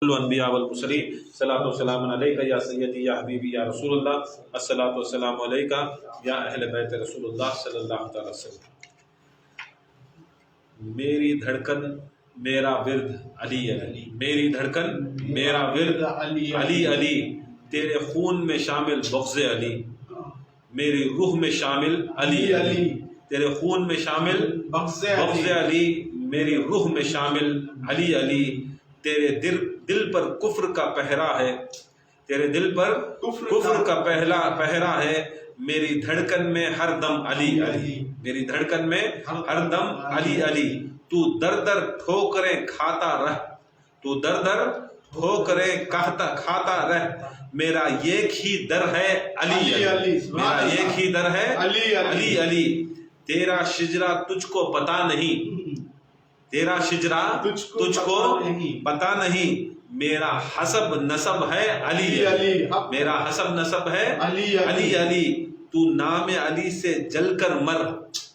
الانبیاء والمرسلین صلاۃ و سلام علیکہ یا سیدی یا حبیبی یا رسول اللہ الصلاۃ والسلام علیکہ یا اہل بیت رسول اللہ صلی اللہ تعالی وسلم۔ میری دھڑکن میرا ورد علی علی، میری دھڑکن میرا ورد علی علی، تیرے خون میں شامل بغض علی، میری روح میں شامل علی علی، تیرے خون میں شامل بغض علی، میری روح میں شامل علی علی، تیرے دل پر کفر کا پہرا ہے، تیرے دل پر کفر کا پہرا ہے، میری دھڑکن میں ہر دم علی علی، میری دھڑکن میں ہر دم علی علی، تو در در ٹھوکریں کھاتا رہ، تو در در ٹھوکریں کھاتا رہ، میرا ایک ہی در ہے علی علی، میرا ایک ہی در ہے علی علی، تیرا شجرہ تجھ کو پتا نہیں، تیرا شجرہ تجھ کو پتا نہیں، میرا حسب نسب ہے علی علی، میرا حسب نسب ہے علی علی، تو نام علی سے جل کر مر،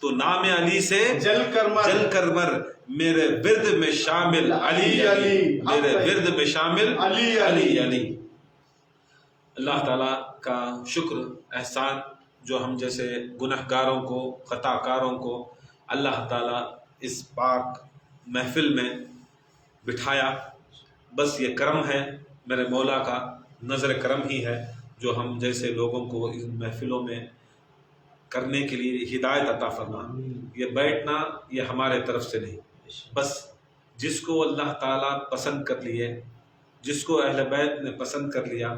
تو نام علی سے جل کر مر، میرے ورد میں شامل علی علی، میرے ورد میں شامل علی علی۔ اللہ تعالیٰ کا شکر احسان جو ہم جیسے گنہگاروں کو، خطا کاروں کو اللہ تعالیٰ اس پاک محفل میں بٹھایا، بس یہ کرم ہے میرے مولا کا، نظر کرم ہی ہے جو ہم جیسے لوگوں کو ان محفلوں میں کرنے کے لیے ہدایت عطا فرما۔ یہ بیٹھنا یہ ہمارے طرف سے نہیں، بس جس کو اللہ تعالیٰ پسند کر لیے، جس کو اہل بیت نے پسند کر لیا،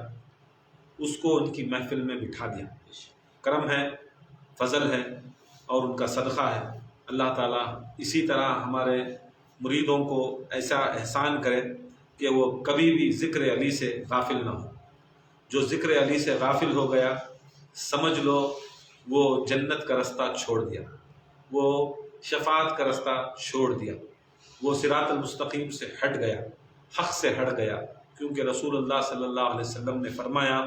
اس کو ان کی محفل میں بٹھا دیا، کرم ہے، فضل ہے اور ان کا صدقہ ہے۔ اللہ تعالیٰ اسی طرح ہمارے مریدوں کو ایسا احسان کرے کہ وہ کبھی بھی ذکر علی سے غافل نہ ہو۔ جو ذکر علی سے غافل ہو گیا سمجھ لو وہ جنت کا رستہ چھوڑ دیا، وہ شفاعت کا رستہ چھوڑ دیا، وہ صراط المستقیم سے ہٹ گیا، حق سے ہٹ گیا، کیونکہ رسول اللہ صلی اللہ علیہ وسلم نے فرمایا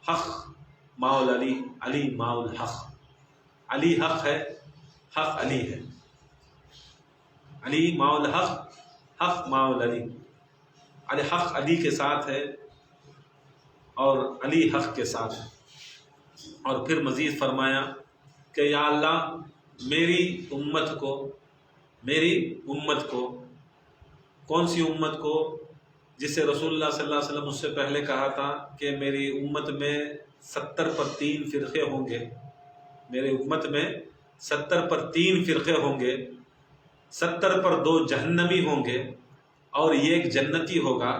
حق ماؤل علی، علی ماؤل حق، علی حق ہے، حق علی ہے، علی ماؤل حق، حق ماؤل علی، علی حق علی کے ساتھ ہے اور علی حق کے ساتھ ہے۔ اور پھر مزید فرمایا کہ یا اللہ میری امت کو، کون سی امت کو؟ جسے رسول اللہ صلی اللہ علیہ وسلم اس سے پہلے کہا تھا کہ میری امت میں 70 پر 3 فرقے ہوں گے، میری امت میں 70 پر 3 فرقے ہوں گے، 70 پر 2 جہنمی ہوں گے اور ایک جنتی ہوگا۔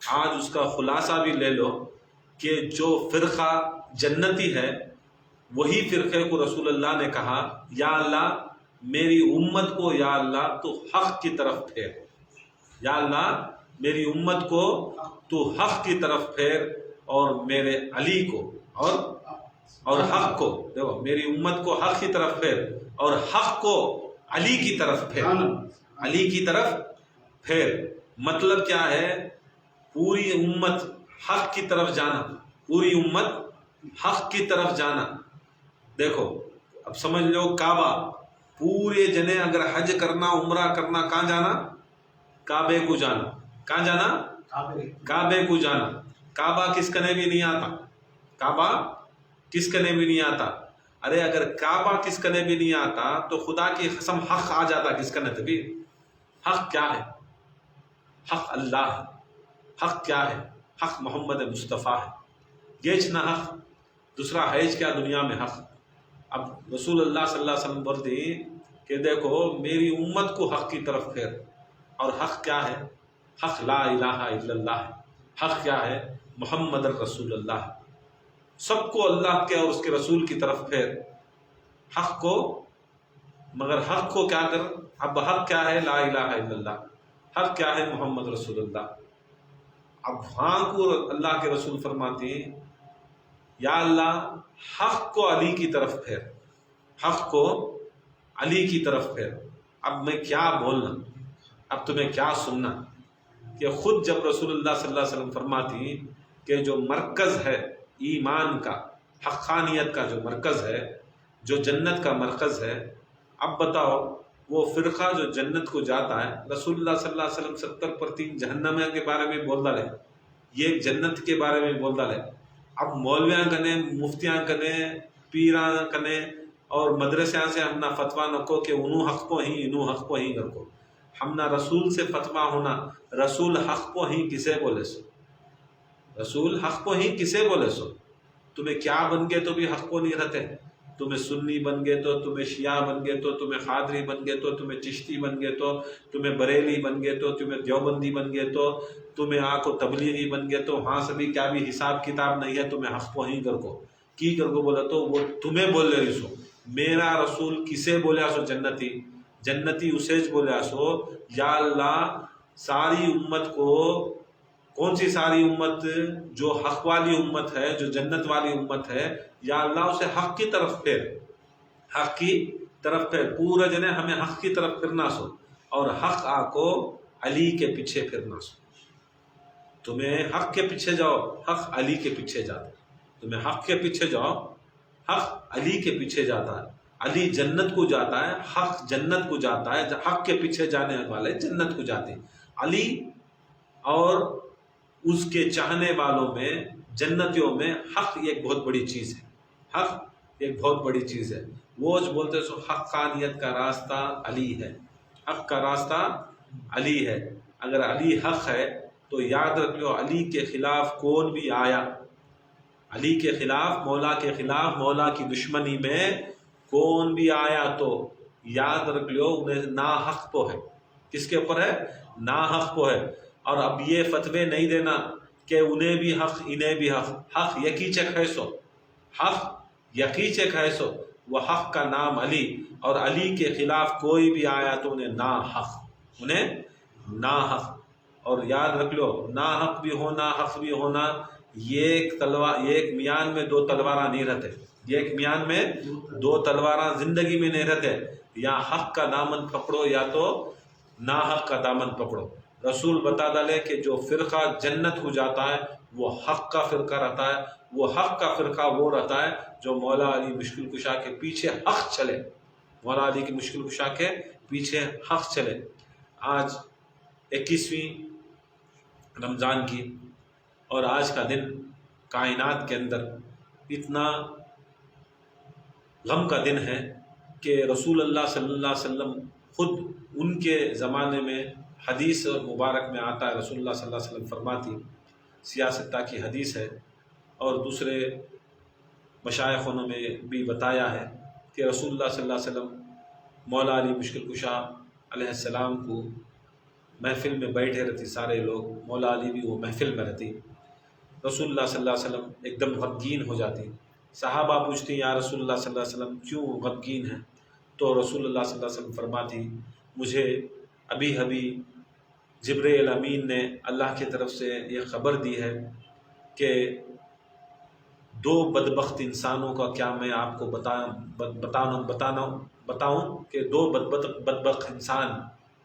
آج اس کا خلاصہ بھی لے لو کہ جو فرقہ جنتی ہے وہی فرقے کو رسول اللہ نے کہا یا اللہ میری امت کو، یا اللہ تو حق کی طرف پھیر، یا اللہ میری امت کو تو حق کی طرف پھیر اور میرے علی کو اور حق کو، دیکھو میری امت کو حق کی طرف پھیر اور حق کو علی کی طرف پھیر، علی کی طرف پھیر۔ مطلب کیا ہے؟ پوری امت حق کی طرف جانا، پوری امت حق کی طرف جانا۔ دیکھو اب سمجھ لو کعبہ، پورے جنے اگر حج کرنا، عمرہ کرنا، کہاں جانا؟ کعبے کو جانا، کہاں جانا؟ کعبے کو جانا۔ کعبہ کس کنے بھی نہیں آتا، کعبہ کس کنے بھی نہیں آتا۔ ارے اگر کعبہ کس کنے بھی نہیں آتا تو خدا کی قسم حق آ جاتا کس کنے تبھی۔ حق کیا ہے؟ حق اللہ ہے۔ حق کیا ہے؟ حق محمد مصطفیٰ ہے۔ یہ نہ حق دوسرا ہے کیا دنیا میں حق؟ اب رسول اللہ صلی اللہ علیہ وسلم بولتے کہ دیکھو میری امت کو حق کی طرف پھیر، اور حق کیا ہے؟ حق لا الہ الا اللہ ہے۔ حق کیا ہے؟ محمد الرسول اللہ۔ سب کو اللہ کے اور اس کے رسول کی طرف پھیر حق کو، مگر حق کو کیا کر؟ اب حق کیا ہے؟ لا الہ الا اللہ۔ حق کیا ہے؟ محمد رسول اللہ۔ اب وہاں کو اللہ کے رسول فرماتے ہیں یا اللہ حق کو علی کی طرف پھیر، حق کو علی کی طرف پھیر۔ اب میں کیا بولنا، اب تمہیں کیا سننا کہ خود جب رسول اللہ صلی اللہ علیہ وسلم فرماتی کہ جو مرکز ہے ایمان کا، حقانیت کا جو مرکز ہے، جو جنت کا مرکز ہے، اب بتاؤ وہ فرقہ جو جنت کو جاتا ہے، رسول اللہ صلی اللہ علیہ وسلم 70% جہنم کے بارے میں بول ڈالے، یہ جنت کے بارے میں بول ڈالے۔ اب مولویاں کنے، مفتیاں کنے، پیراں کنے اور مدرسیاں سے ہم نہ فتویٰ نکو کہ انہوں حق کو ہی انہوں حق کو ہی کر کو، ہم نہ رسول سے فتویٰ ہونا، رسول حق کو ہی کسے بولے سو، رسول حق کو ہی کسے بولے سو، تمہیں کیا بن گئے تو بھی حق کو نہیں رہتے، تمہیں سنی بن گئے تو، تمہیں شیعہ بن گئے تو، تمہیں قادری بن گئے تو، تمہیں چشتی بن گئے تو، تمہیں بریلی بن گئے تو، تمہیں دیوبندی بن گئے تو، تمہیں آکو تبلیغی بن گئے تو، ہاں سبھی کیا بھی حساب کتاب نہیں ہے، تمہیں حق کو ہی کر کو کی کر کو بولا تو وہ تمہیں بول رہی سو، میرا رسول کسے بولیا سو جنتی، جنتی اسے بولیا سو، یا اللہ ساری امت کو، کون سی ساری امت؟ جو حق والی امت ہے، جو جنت والی امت ہے، یا اللہ اسے حق کی طرف پھیر، حق کی طرف پھیر، پورا جنے ہمیں حق کی طرف پھرنا سو، اور حق آکو علی کے پیچھے پھرنا سو، تمہیں حق کے پیچھے جاؤ، حق علی کے پیچھے جاتا ہے، تمہیں حق کے پیچھے جاؤ، حق علی کے پیچھے جاتا ہے، علی جنت کو جاتا ہے، حق جنت کو جاتا ہے، حق کے پیچھے جانے والے جنت کو جاتے ہیں۔ علی اور اس کے چاہنے والوں میں، جنتیوں میں حق ایک بہت بڑی چیز ہے، حق ایک بہت بڑی چیز ہے، وہ جو بولتے سو حقانیت کا راستہ علی ہے، حق کا راستہ علی ہے، اگر علی حق ہے تو یاد رکھ لو علی کے خلاف کون بھی آیا، علی کے خلاف، مولا کے خلاف، مولا کی دشمنی میں کون بھی آیا تو یاد رکھ لو انہیں ناحق کو ہے، کس کے اوپر ہے؟ ناحق کو ہے۔ اور اب یہ فتوے نہیں دینا کہ انہیں بھی حق انہیں بھی حق، حق یکی چک ہے سو، حق یکی چک ہے سو، وہ حق کا نام علی، اور علی کے خلاف کوئی بھی آیا تو انہیں ناحق، انہیں ناحق۔ اور یاد رکھ لو ناحق بھی ہونا، حق بھی ہونا، ایک تلوار، ایک میان میں دو تلواراں نہیں رہتے، ایک میان میں دو تلواراں زندگی میں نہیں رہتے، یا حق کا دامن پکڑو یا تو ناحق کا دامن پکڑو۔ رسول بتا ڈالے کہ جو فرقہ جنت کو جاتا ہے وہ حق کا فرقہ رہتا ہے، وہ حق کا فرقہ وہ رہتا ہے جو مولا علی مشکل کشا کے پیچھے حق چلے، مولا علی کی مشکل کشا کے پیچھے حق چلے۔ آج 21ویں رمضان کی، اور آج کا دن کائنات کے اندر اتنا غم کا دن ہے کہ رسول اللہ صلی اللہ علیہ وسلم خود، ان کے زمانے میں حدیث مبارک میں آتا ہے، رسول اللہ صلی اللہ علیہ وسلم فرماتی، سیاستہ کی حدیث ہے، اور دوسرے مشائخوں میں بھی بتایا ہے کہ رسول اللہ صلی اللہ علیہ وسلم مولا علی مشکل کشا علیہ السلام کو محفل میں بیٹھے رہتی، سارے لوگ، مولا علی بھی وہ محفل میں رہتی، رسول اللہ صلی اللہ علیہ وسلم ایک دم غمگین ہو جاتی، صحابہ پوچھتی یا رسول اللہ صلی اللہ علیہ وسلم کیوں غمگین ہیں؟ تو رسول اللہ صلی اللہ علیہ وسلم فرماتی، مجھے ابھی ابھی جبرائیل امین نے اللہ کی طرف سے یہ خبر دی ہے کہ دو بدبخت انسانوں کا کیا میں آپ کو بتاؤں کہ دو بدبخت انسان،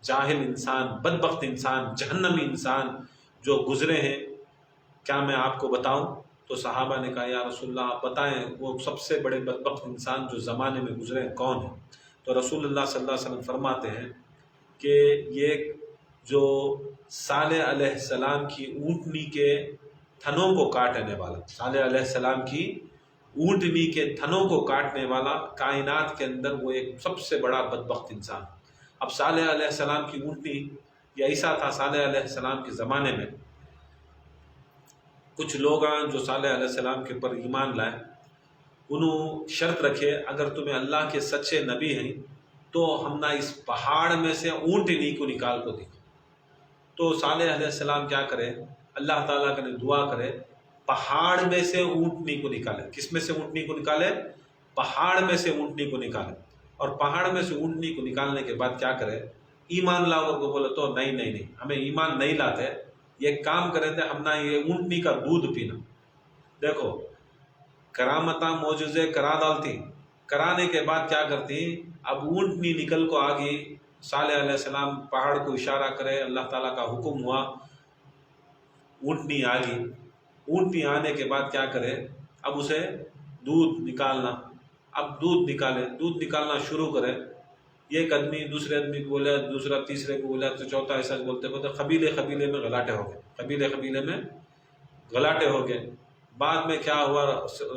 جاہل انسان، بدبخت انسان، جہنمی انسان جو گزرے ہیں، کیا میں آپ کو بتاؤں؟ تو صحابہ نے کہا یا رسول اللہ آپ بتائیں، وہ سب سے بڑے بدبخت انسان جو زمانے میں گزرے ہیں کون ہیں؟ تو رسول اللہ صلی اللہ علیہ وسلم فرماتے ہیں کہ یہ جو صالح علیہ السلام کی اونٹنی کے تھنوں کو کاٹنے والا، صالح علیہ السلام کی اونٹنی کے تھنوں کو کاٹنے والا کائنات کے اندر وہ ایک سب سے بڑا بدبخت انسان۔ اب صالح علیہ السلام کی اونٹنی، یہ ایسا تھا صالح علیہ السلام کے زمانے میں، کچھ لوگ جو صالح علیہ السلام کے پر ایمان لائے، انہوں شرط رکھے اگر تمہیں اللہ کے سچے نبی ہیں تو ہم نہ اس پہاڑ میں سے اونٹنی کو نکال کو دیکھو۔ تو صالح علیہ السلام کیا کرے، اللہ تعالیٰ کے دعا کرے، پہاڑ میں سے اونٹنی کو نکالے۔ کس میں سے اونٹنی کو نکالے؟ پہاڑ میں سے اونٹنی کو نکالے۔ اور پہاڑ میں سے اونٹنی کو نکالنے کے بعد کیا کرے، ایمان لاؤ کو بولے تو نہیں ہمیں ایمان نہیں لاتے، یہ کام کریں تھے ہم نہ یہ اونٹنی کا دودھ پینا۔ دیکھو کرامتاں معجزے کرا ڈالتی، کرانے کے بعد کیا کرتی، اب اونٹنی نکل کو آگی، صالح علیہ السلام پہاڑ کو اشارہ کرے، اللہ تعالیٰ کا حکم ہوا، اونٹنی آ گئی۔ اونٹنی آنے کے بعد کیا کرے، اب اسے دودھ نکالنا، اب دودھ نکالے، دودھ نکالنا شروع کرے، یہ ایک آدمی دوسرے آدمی کو بولا، دوسرا تیسرے کو بولا، تو چوتھا ایسا بولتے بولتے قبیلے میں غلاٹے ہو گئے، قبیلے میں غلاٹے ہو گئے۔ بعد میں کیا ہوا،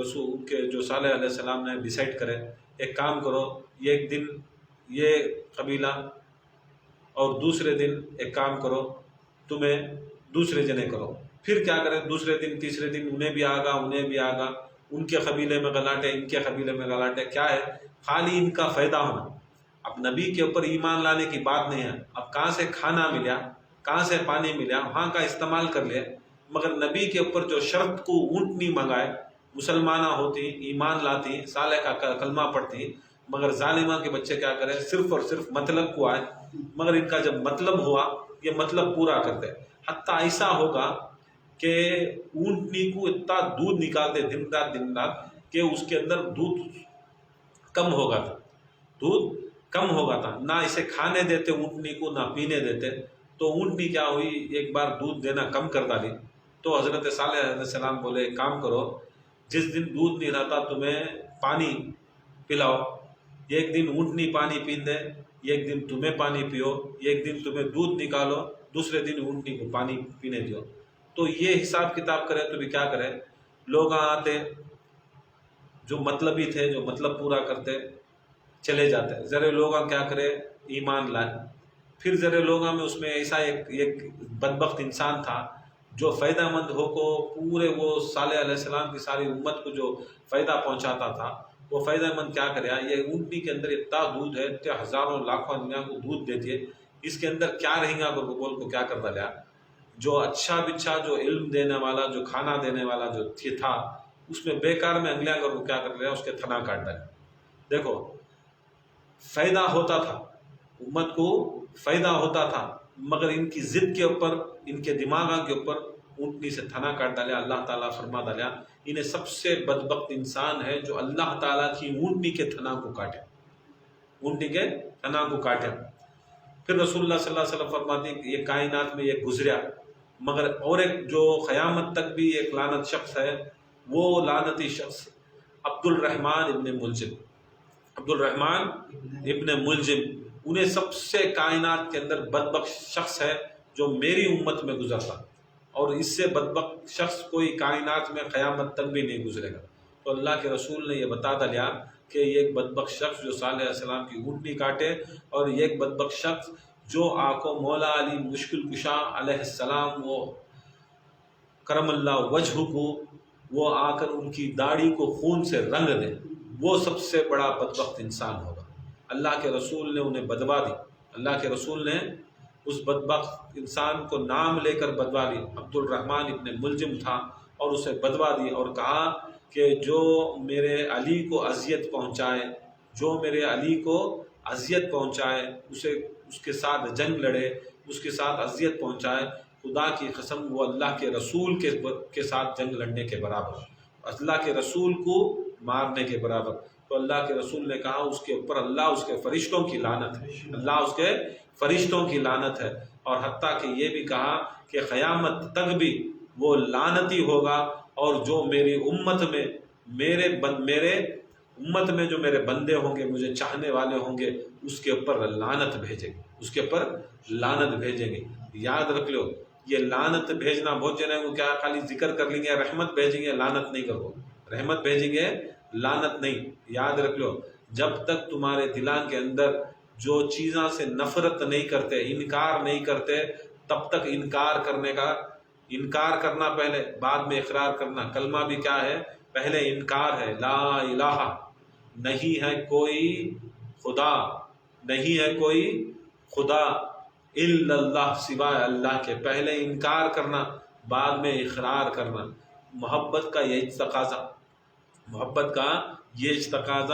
رسول کے جو صالح علیہ السلام نے ڈیسائیڈ کرے، ایک کام کرو، یہ ایک دن یہ قبیلہ اور دوسرے دن ایک کام کرو، تمہیں دوسرے جنے کرو۔ پھر کیا کریں، دوسرے دن تیسرے دن انہیں بھی آگا، ان کے قبیلے میں غلاٹے، ان کے قبیلے میں غلاٹے۔ کیا ہے، خالی ان کا فائدہ ہونا۔ اب نبی کے اوپر ایمان لانے کی بات نہیں ہے، اب کہاں سے کھانا ملا، کہاں سے پانی ملا، وہاں کا استعمال کر لے، مگر نبی کے اوپر جو شرط کو اونٹنی منگائے، مسلمانہ ہوتی، ایمان لاتی، صالح کا کلمہ پڑھتی، مگر ظالمہ کے بچے کیا کریں، صرف اور صرف مطلب کو آئے، مگر ان کا جب مطلب ہوا یہ مطلب پورا کرتے، حتیٰ ایسا ہوگا کہ اونٹنی کو اتنا دودھ نکالتے دن رات کہ اس کے اندر دودھ کم ہوگا تھا، نہ اسے کھانے دیتے اونٹنی کو، نہ پینے دیتے۔ تو اونٹنی کیا ہوئی، ایک بار دودھ دینا کم کر ڈالی، تو حضرت صالح علیہ السلام بولے ایک کام کرو، جس دن دودھ نہیں رہتا تمہیں پانی پلاؤ، ایک دن اونٹنی پانی پین دے، ایک دن تمہیں پانی پیو، ایک دن تمہیں دودھ نکالو، دوسرے دن اونٹنی کو پانی پینے دیو۔ تو یہ حساب کتاب کرے تو بھی کیا کرے، لوگ آتے جو مطلبی تھے، جو مطلب پورا کرتے چلے جاتے، ذرے لوگ کیا کرے، ایمان لائے۔ پھر ذرے لوگوں میں اس میں ایسا ایک بدبخت انسان تھا جو فائدہ مند ہو کو پورے وہ صالح علیہ السلام کی ساری امت کو جو فائدہ پہنچاتا تھا، وہ فائدہ مند کیا کرے، یہ اونٹنی کے اندر اتنا دودھ ہے، اتنے ہزاروں لاکھوں دنیا کو دودھ دیتی ہے، اس کے اندر کیا رہیں گا، بول کو کیا کرتا لیا، جو اچھا بچھا جو علم دینے والا، جو کھانا دینے والا جو تھا، اس میں بیکار میں انگلیاں کو کیا کر لیا، اس کے تھنا کاٹ ڈالے۔ دیکھو فائدہ ہوتا تھا، امت کو فائدہ ہوتا تھا، مگر ان کی ضد کے اوپر، ان کے دماغ کے اوپر اونٹنی سے تھنا کاٹ ڈالیا۔ اللہ تعالیٰ فرما ڈالیا انہیں سب سے بدبخت انسان ہے جو اللہ تعالیٰ کی اونٹنی کے تھنا کو کاٹے، اونٹنی کے تھنا کو کاٹے۔ پھر رسول اللہ صلی اللہ علیہ وسلم فرماتے ہیں کہ یہ کائنات میں یہ گزریا، مگر اور ایک جو قیامت تک بھی ایک لعنت شخص ہے، وہ لعنتی شخص عبد الرحمن ابن ملجم، انہیں سب سے کائنات کے اندر بدبخت شخص ہے جو میری امت میں گزرتا، اور اس سے بدبخت شخص کوئی کائنات میں قیامت تک بھی نہیں گزرے گا۔ تو اللہ کے رسول نے یہ بتا دیا کہ یہ ایک بدبخت شخص جو صالح علیہ السلام کی اونٹنی کاٹے، اور یہ ایک بدبخت شخص جو آنکھوں مولا علی مشکل کشا علیہ السلام، وہ کرم اللہ وجہ کو، وہ آ کر ان کی داڑھی کو خون سے رنگ دے، وہ سب سے بڑا بدبخت انسان ہوگا۔ اللہ کے رسول نے انہیں بدوا دی، اللہ کے رسول نے اس بدبخت انسان کو نام لے کر بدوا دی، عبد الرحمن ابن ملجم تھا، اور اسے بدوا دی اور کہا کہ جو میرے علی کو اذیت پہنچائے، جو میرے علی کو اذیت پہنچائے، اس کے ساتھ جنگ لڑے، اس کے ساتھ اذیت پہنچائے، خدا کی قسم وہ اللہ کے رسول کے ساتھ جنگ لڑنے کے برابر، اللہ کے رسول کو مارنے کے برابر۔ تو اللہ کے رسول نے کہا اس کے اوپر اللہ اس کے فرشتوں کی لعنت ہے، اللہ اس کے فرشتوں کی لعنت ہے، اور حتیٰ کہ یہ بھی کہا کہ قیامت تک بھی وہ لعنتی ہوگا، اور جو میری امت میں امت میں جو میرے بندے ہوں گے، مجھے چاہنے والے ہوں گے، اس کے اوپر لعنت بھیجیں گے، اس کے اوپر لعنت بھیجیں گے۔ یاد رکھ لو، یہ لعنت بھیجنا بہت جنے کو کیا خالی ذکر کر لیں گے، رحمت بھیجیں گے، لعنت نہیں کرو، رحمت بھیجیں گے، لعنت نہیں۔ یاد رکھ لو، جب تک تمہارے دلان کے اندر جو چیزاں سے نفرت نہیں کرتے، انکار نہیں کرتے، تب تک انکار کرنا پہلے، بعد میں اقرار کرنا۔ کلمہ بھی کیا ہے، پہلے انکار ہے، لا الہ، نہیں ہے کوئی خدا، نہیں ہے کوئی خدا الا اللہ، سوائے اللہ کے، پہلے انکار کرنا، بعد میں اقرار کرنا۔ محبت کا یہ تقاضا،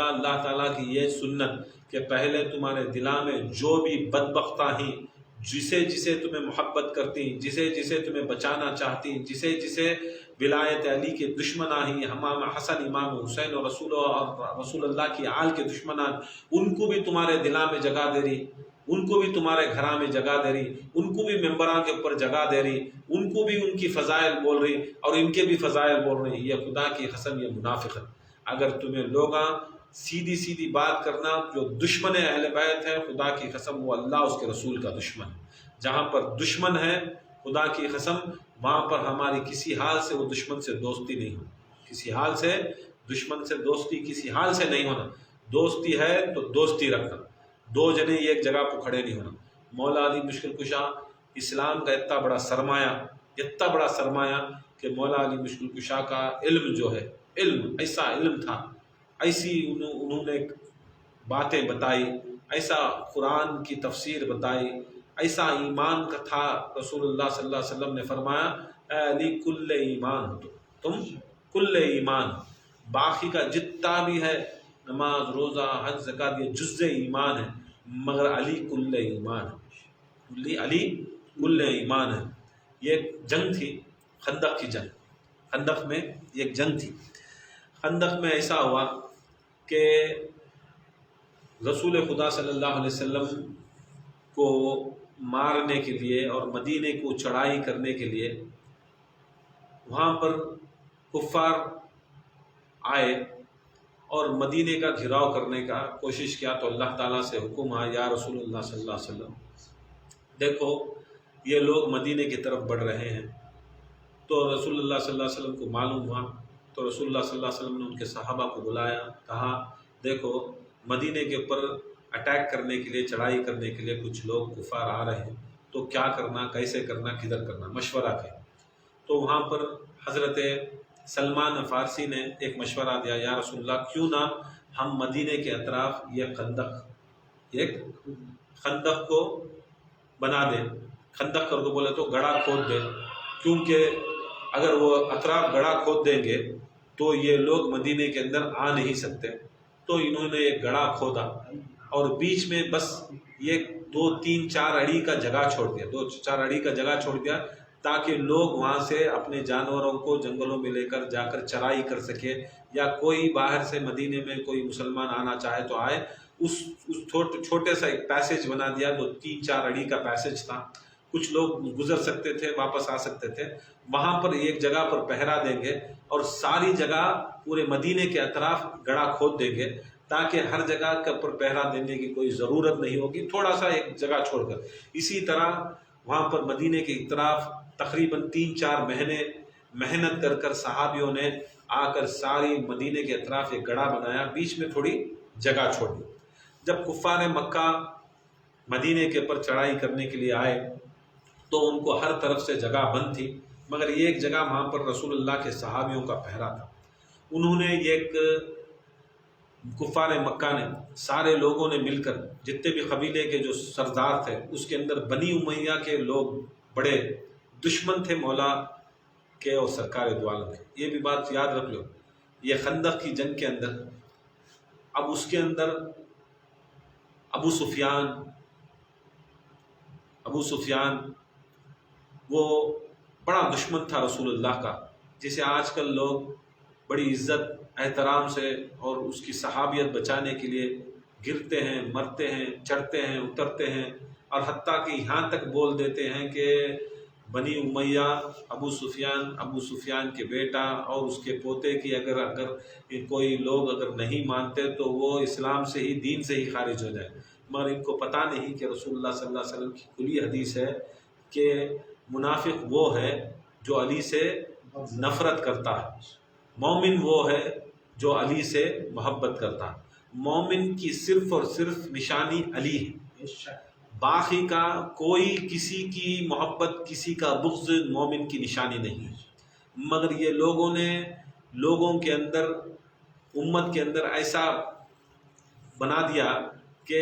اللہ تعالیٰ کی یہ سنت کہ پہلے تمہارے دلوں میں جو بھی بدبختہ ہیں، جسے تمہیں محبت کرتی، جسے تمہیں بچانا چاہتی، جسے ولایت علی کے دشمنان ہیں، امام حسن، امام حسین اور رسول اللہ کی آل کے دشمنان، ان کو بھی تمہارے دلوں میں جگہ دے رہی، ان کو بھی تمہارے گھراں میں جگہ دے رہی، ان کو بھی ممبراں کے اوپر جگہ دے رہی، ان کو بھی ان کی فضائل بول رہی، اور ان کے بھی فضائل بول رہی۔ یہ خدا کی قسم، یہ منافقت۔ اگر تمہیں لوگ سیدھی سیدھی بات کرنا. جو دشمن اہل بیت ہے خدا کی قسم وہ اللہ اس کے رسول کا دشمن ہے. جہاں پر دشمن ہے خدا کی قسم وہاں پر ہماری کسی حال سے وہ دشمن سے دوستی نہیں ہو. کسی حال سے دشمن سے دوستی کسی حال سے نہیں ہونا. دوستی ہے تو دوستی رکھنا. دو جنے ایک جگہ پہ کھڑے نہیں ہونا. مولا علی مشکل کشا اسلام کا اتنا بڑا سرمایہ کہ مولا علی مشکل کشا کا علم جو ہے ایسا علم تھا, ایسی انہوں نے باتیں بتائی, ایسا قرآن کی تفسیر بتائی, ایسا ایمان کا تھا. رسول اللہ صلی اللہ علیہ وسلم نے فرمایا اے علی کل ایمان ہو تم کل ایمان, باقی کا جتنا بھی ہے نماز روزہ حج زکات یہ جزء ایمان ہے, مگر علی کل ایمان ہے. علی کل ایمان ہے. یہ ایک جنگ تھی خندق کی جنگ. خندق میں ایک جنگ تھی. خندق میں ایسا ہوا کہ رسول خدا صلی اللہ علیہ وسلم کو مارنے کے لیے اور مدینے کو چڑھائی کرنے کے لیے وہاں پر کفار آئے اور مدینے کا گھیراؤ کرنے کا کوشش کیا. تو اللہ تعالیٰ سے حکم آیا یا رسول اللہ صلی اللہ علیہ وسلم دیکھو یہ لوگ مدینے کی طرف بڑھ رہے ہیں. تو رسول اللہ صلی اللہ علیہ وسلم کو معلوم ہوا. تو رسول اللہ صلی اللہ علیہ وسلم نے ان کے صحابہ کو بلایا, کہا دیکھو مدینے کے اوپر اٹیک کرنے کے لیے چڑھائی کرنے کے لیے کچھ لوگ کفار آ رہے ہیں, تو کیا کرنا, کیسے کرنا, کدھر کرنا, مشورہ کیا. تو وہاں پر حضرت سلمان فارسی نے ایک مشورہ دیا یا رسول اللہ کیوں نہ ہم مدینے کے اطراف ایک خندق کو بنا دیں. خندق کر کو بولے تو گڑھا کھود دیں, کیونکہ اگر وہ اطراف گڑھا کھود دیں گے تو یہ لوگ مدینے کے اندر آ نہیں سکتے. تو انہوں نے ایک گڑھا کھودا اور بیچ میں بس یہ 2-3-4 اڑی کا جگہ چھوڑ دیا, 2-4 اڑی کا جگہ چھوڑ دیا تاکہ لوگ وہاں سے اپنے جانوروں کو جنگلوں میں لے کر جا کر چرائی کر سکے, یا کوئی باہر سے مدینے میں کوئی مسلمان آنا چاہے تو آئے. اس چھوٹے سا ایک پیسیج بنا دیا جو 3-4 اڑی کا پیسیج تھا. کچھ لوگ گزر سکتے تھے, واپس آ سکتے تھے. وہاں پر ایک جگہ پر پہرا دیں گے اور ساری جگہ پورے مدینے کے اطراف گڑھا کھود دیں گے تاکہ ہر جگہ پر پہرا دینے کی کوئی ضرورت نہیں ہوگی, تھوڑا سا ایک جگہ چھوڑ کر. اسی طرح وہاں پر مدینے کے اطراف تقریباً 3-4 مہینے محنت کر صحابیوں نے آ کر ساری مدینے کے اطراف ایک گڑھا بنایا, بیچ میں تھوڑی جگہ چھوڑ دی. جب کفار مکہ مدینے کے اوپر چڑھائی کرنے کے لیے آئے تو ان کو ہر طرف سے جگہ بند تھی, مگر ایک جگہ وہاں پر رسول اللہ کے صحابیوں کا پہرا تھا. انہوں نے ایک کفار مکہ نے سارے لوگوں نے مل کر, جتنے بھی قبیلے کے جو سردار تھے اس کے اندر بنی امیہ کے لوگ بڑے دشمن تھے مولا کے اور سرکار دو عالم کے. یہ بھی بات یاد رکھ لو, یہ خندق کی جنگ کے اندر اب اس کے اندر ابو سفیان وہ بڑا دشمن تھا رسول اللہ کا, جسے آج کل لوگ بڑی عزت احترام سے اور اس کی صحابیت بچانے کے لیے گرتے ہیں, مرتے ہیں, چڑھتے ہیں, اترتے ہیں, اور حتیٰ کہ یہاں تک بول دیتے ہیں کہ بنی امیہ ابو سفیان کے بیٹا اور اس کے پوتے کی اگر کوئی لوگ اگر نہیں مانتے تو وہ اسلام سے ہی دین سے ہی خارج ہو جائے. مگر ان کو پتہ نہیں کہ رسول اللہ صلی اللہ علیہ وسلم کی کھلی حدیث ہے کہ منافق وہ ہے جو علی سے نفرت کرتا ہے, مومن وہ ہے جو علی سے محبت کرتا ہے. مومن کی صرف اور صرف نشانی علی ہے, باقی کا کوئی کسی کی محبت کسی کا بغض مومن کی نشانی نہیں ہے. مگر یہ لوگوں نے لوگوں کے اندر امت کے اندر ایسا بنا دیا کہ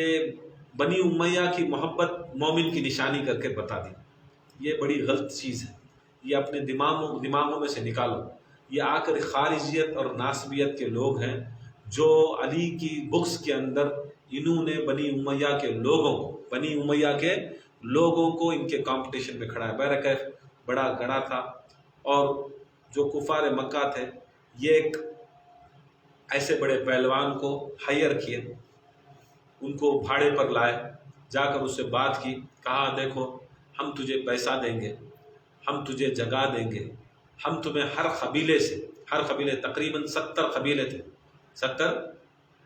بنی امیہ کی محبت مومن کی نشانی کر کے بتا دی. یہ بڑی غلط چیز ہے, یہ اپنے دماغوں میں سے نکالو. یہ آ کر خارجیت اور ناسبیت کے لوگ ہیں جو علی کی بغض کے اندر انہوں نے بنی امیہ کے لوگوں کو ان کے کمپٹیشن میں کھڑا ہے. بہرکیف بڑا گڑھا تھا, اور جو کفار مکہ تھے یہ ایک ایسے بڑے پہلوان کو ہائر کیے, ان کو بھاڑے پر لائے, جا کر اس سے بات کی, کہا دیکھو ہم تجھے پیسہ دیں گے, ہم تجھے جگہ دیں گے, ہم تمہیں ہر قبیلے تقریباً 70 قبیلے تھے, 70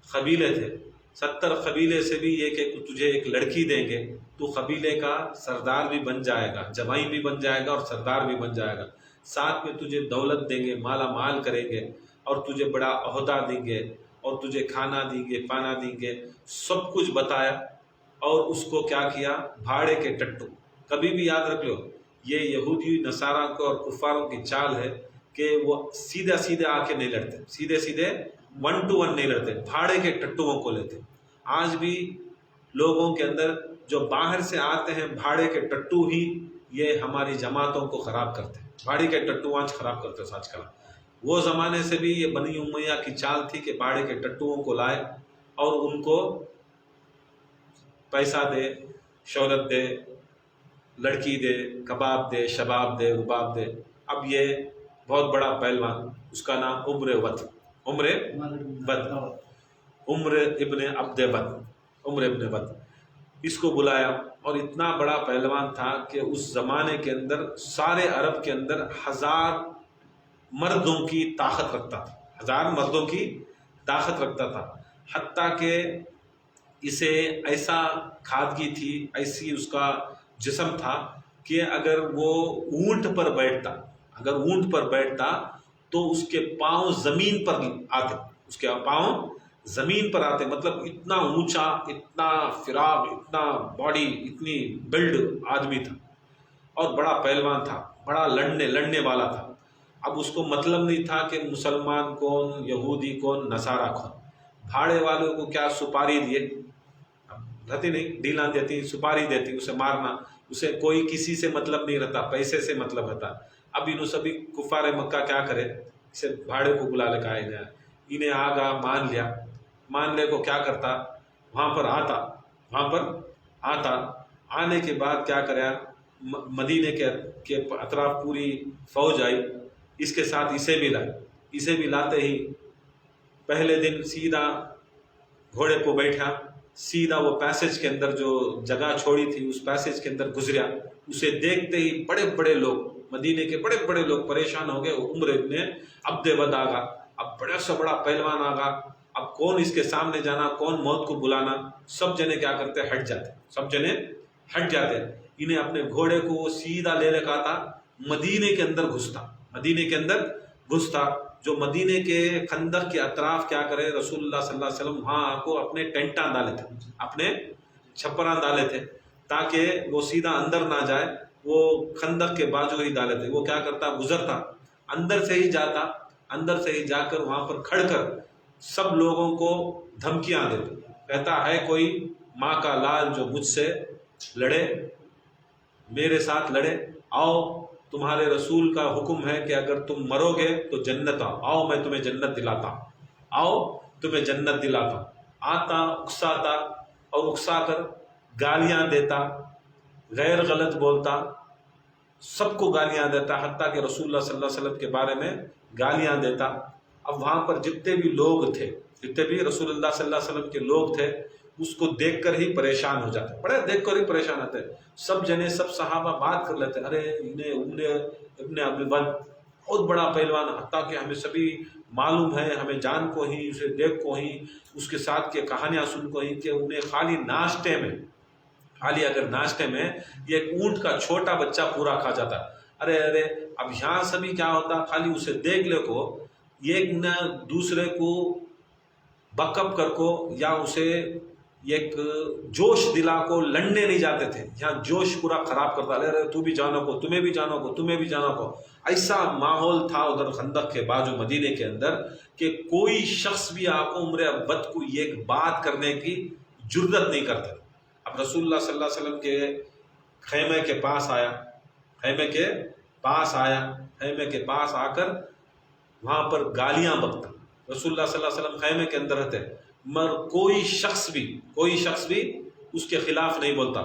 قبیلے تھے، 70 قبیلے سے بھی ایک ایک تجھے ایک لڑکی دیں گے، تو قبیلے کا سردار بھی بن جائے گا، جوائی بھی بن جائے گا اور سردار بھی بن جائے گا، ساتھ میں تجھے دولت دیں گے، مالا مال کریں گے اور تجھے بڑا عہدہ دیں گے اور تجھے کھانا دیں گے، پانا دیں گے، سب کچھ بتایا۔ اور اس کو کیا کیا؟ بھاڑے کے ٹٹو۔ کبھی بھی یاد رکھ لو، یہ یہودی نصارہ کو اور کفاروں کی چال ہے کہ وہ سیدھے سیدھے آ کے نہیں لڑتے، سیدھے سیدھے 1 to 1 نہیں لڑتے، بھاڑے کے ٹٹوؤں کو لیتے۔ آج بھی لوگوں کے اندر جو باہر سے آتے ہیں بھاڑے کے ٹٹو ہی یہ ہماری جماعتوں کو خراب کرتے ہیں، بھاڑے کے ٹٹو آج خراب کرتے ہیں آج کل۔ وہ زمانے سے بھی یہ بنی امیہ کی چال تھی کہ بھاڑے کے ٹٹوؤں کو لائے اور ان کو پیسہ دے، شہرت دے، لڑکی دے، کباب دے، شباب دے، رباب دے۔ اب یہ بہت بڑا پہلوان، اس کا نام عمر ود، عمر ود، عمر ابن عبد ود، عمر ابن ود، اس کو بلایا۔ اور اتنا بڑا پہلوان تھا کہ اس زمانے کے اندر سارے عرب کے اندر 1000 مردوں کی طاقت رکھتا تھا، 1000 مردوں کی طاقت رکھتا تھا۔ حتیٰ کہ اسے ایسا کھادگی تھی، ایسی اس کا جسم تھا کہ اگر وہ اونٹ پر بیٹھتا، اگر اونٹ پر بیٹھتا تو اس کے پاؤں زمین پر آتے، اس کے پاؤں زمین پر آتے، مطلب اتنا اونچا، اتنا فراغ، اتنا باڈی، اتنی بلڈ آدمی تھا اور بڑا پہلوان تھا، بڑا لڑنے والا تھا۔ اب اس کو مطلب نہیں تھا کہ مسلمان کون، یہودی کون، نصارہ کون۔ بھاڑے والوں کو کیا سپاری دیے، رہتی نہیں، ڈیلاں دیتی، سپاری دیتی، اسے مارنا، اسے کوئی کسی سے مطلب نہیں رہتا، پیسے سے مطلب رہتا۔ اب انہوں سبھی کفار مکہ کیا کرے، اسے بھاڑے کو بلا لے کہا انہیں آگا مان لے کو کیا کرتا، وہاں پر آتا، آنے کے بعد کیا کریا، مدینے کے اطراف پوری فوج آئی، اس کے ساتھ اسے بھی لاتے ہی پہلے دن سیدھا گھوڑے کو بیٹھا، سیدھا وہ پیسج کے اندر جو جگہ چھوڑی تھی اس پیسج کے اندر گزریا۔ اسے دیکھتے ہی بڑے بڑے لوگ، مدینے کے بڑے بڑے لوگ پریشان ہو گئے۔ عمر ابن عبد ود آگا، اب بڑا سا بڑا پہلوان آگا، اب کون اس کے سامنے جانا، کون موت کو بلانا، سب جنے کیا کرتے، سب جنے ہٹ جاتے۔ انہیں اپنے گھوڑے کو سیدھا لے رکھا تھا، مدینے کے اندر گھستا، جو مدینے کے خندق کے اطراف کیا کرے، رسول اللہ صلی اللہ علیہ وسلم وہاں کو اپنے ٹینٹاں ڈالے تھے، اپنے چھپراں ڈالے تھے تاکہ وہ سیدھا اندر نہ جائے، وہ خندق کے بازو ہی ڈالے تھے۔ وہ کیا کرتا، گزرتا، اندر سے ہی جا کر وہاں پر کھڑ کر سب لوگوں کو دھمکیاں دیتے، کہتا ہے کوئی ماں کا لال جو مجھ سے لڑے، میرے ساتھ لڑے، آؤ تمہارے رسول کا حکم ہے کہ اگر تم مرو گے تو جنت آؤ، میں تمہیں جنت دلاتا۔ آتا، اکساتا اور اکسا کر گالیاں دیتا، غیر غلط بولتا، سب کو گالیاں دیتا، حتیٰ کہ رسول اللہ صلی اللہ علیہ وسلم کے بارے میں گالیاں دیتا۔ اب وہاں پر جتنے بھی لوگ تھے، جتنے بھی رسول اللہ صلی اللہ علیہ وسلم کے لوگ تھے، اس کو دیکھ کر ہی پریشان ہو جاتے، بڑے دیکھ کر ہی پریشان ہوتے۔ سب جنے، سب صحابہ بات کر لیتے، ارے انہیں ابن ابی ود بہت بڑا پہلوان، حتیٰ کہ ہمیں سبھی معلوم ہے، ہمیں جان کو ہی، اسے دیکھ کو ہی، اس کے ساتھ کے کہانیاں سن کو ہی، کہ انہیں خالی اگر ناشتے میں یہ ایک اونٹ کا چھوٹا بچہ پورا کھا جاتا۔ ارے اب یہاں سبھی کیا ہوتا، خالی اسے دیکھ لے کو ایک نہ دوسرے کو بک اپ کر کو، یا اسے ایک جوش دلا کو لڑنے نہیں جاتے تھے، یہاں جوش پورا خراب کرتا، ارے تو بھی جانو کو، تمہیں بھی جانو کو۔ ایسا ماحول تھا ادھر خندق کے بازو مدینے کے اندر کہ کوئی شخص بھی آپ کو عمر ابد کو ایک بات کرنے کی جرأت نہیں کرتا۔ اب رسول اللہ صلی اللہ علیہ وسلم کے خیمے کے پاس آ کر وہاں پر گالیاں بکتا۔ رسول اللہ صلی اللہ علیہ وسلم خیمے کے اندر رہتے، مگر کوئی شخص بھی اس کے خلاف نہیں بولتا۔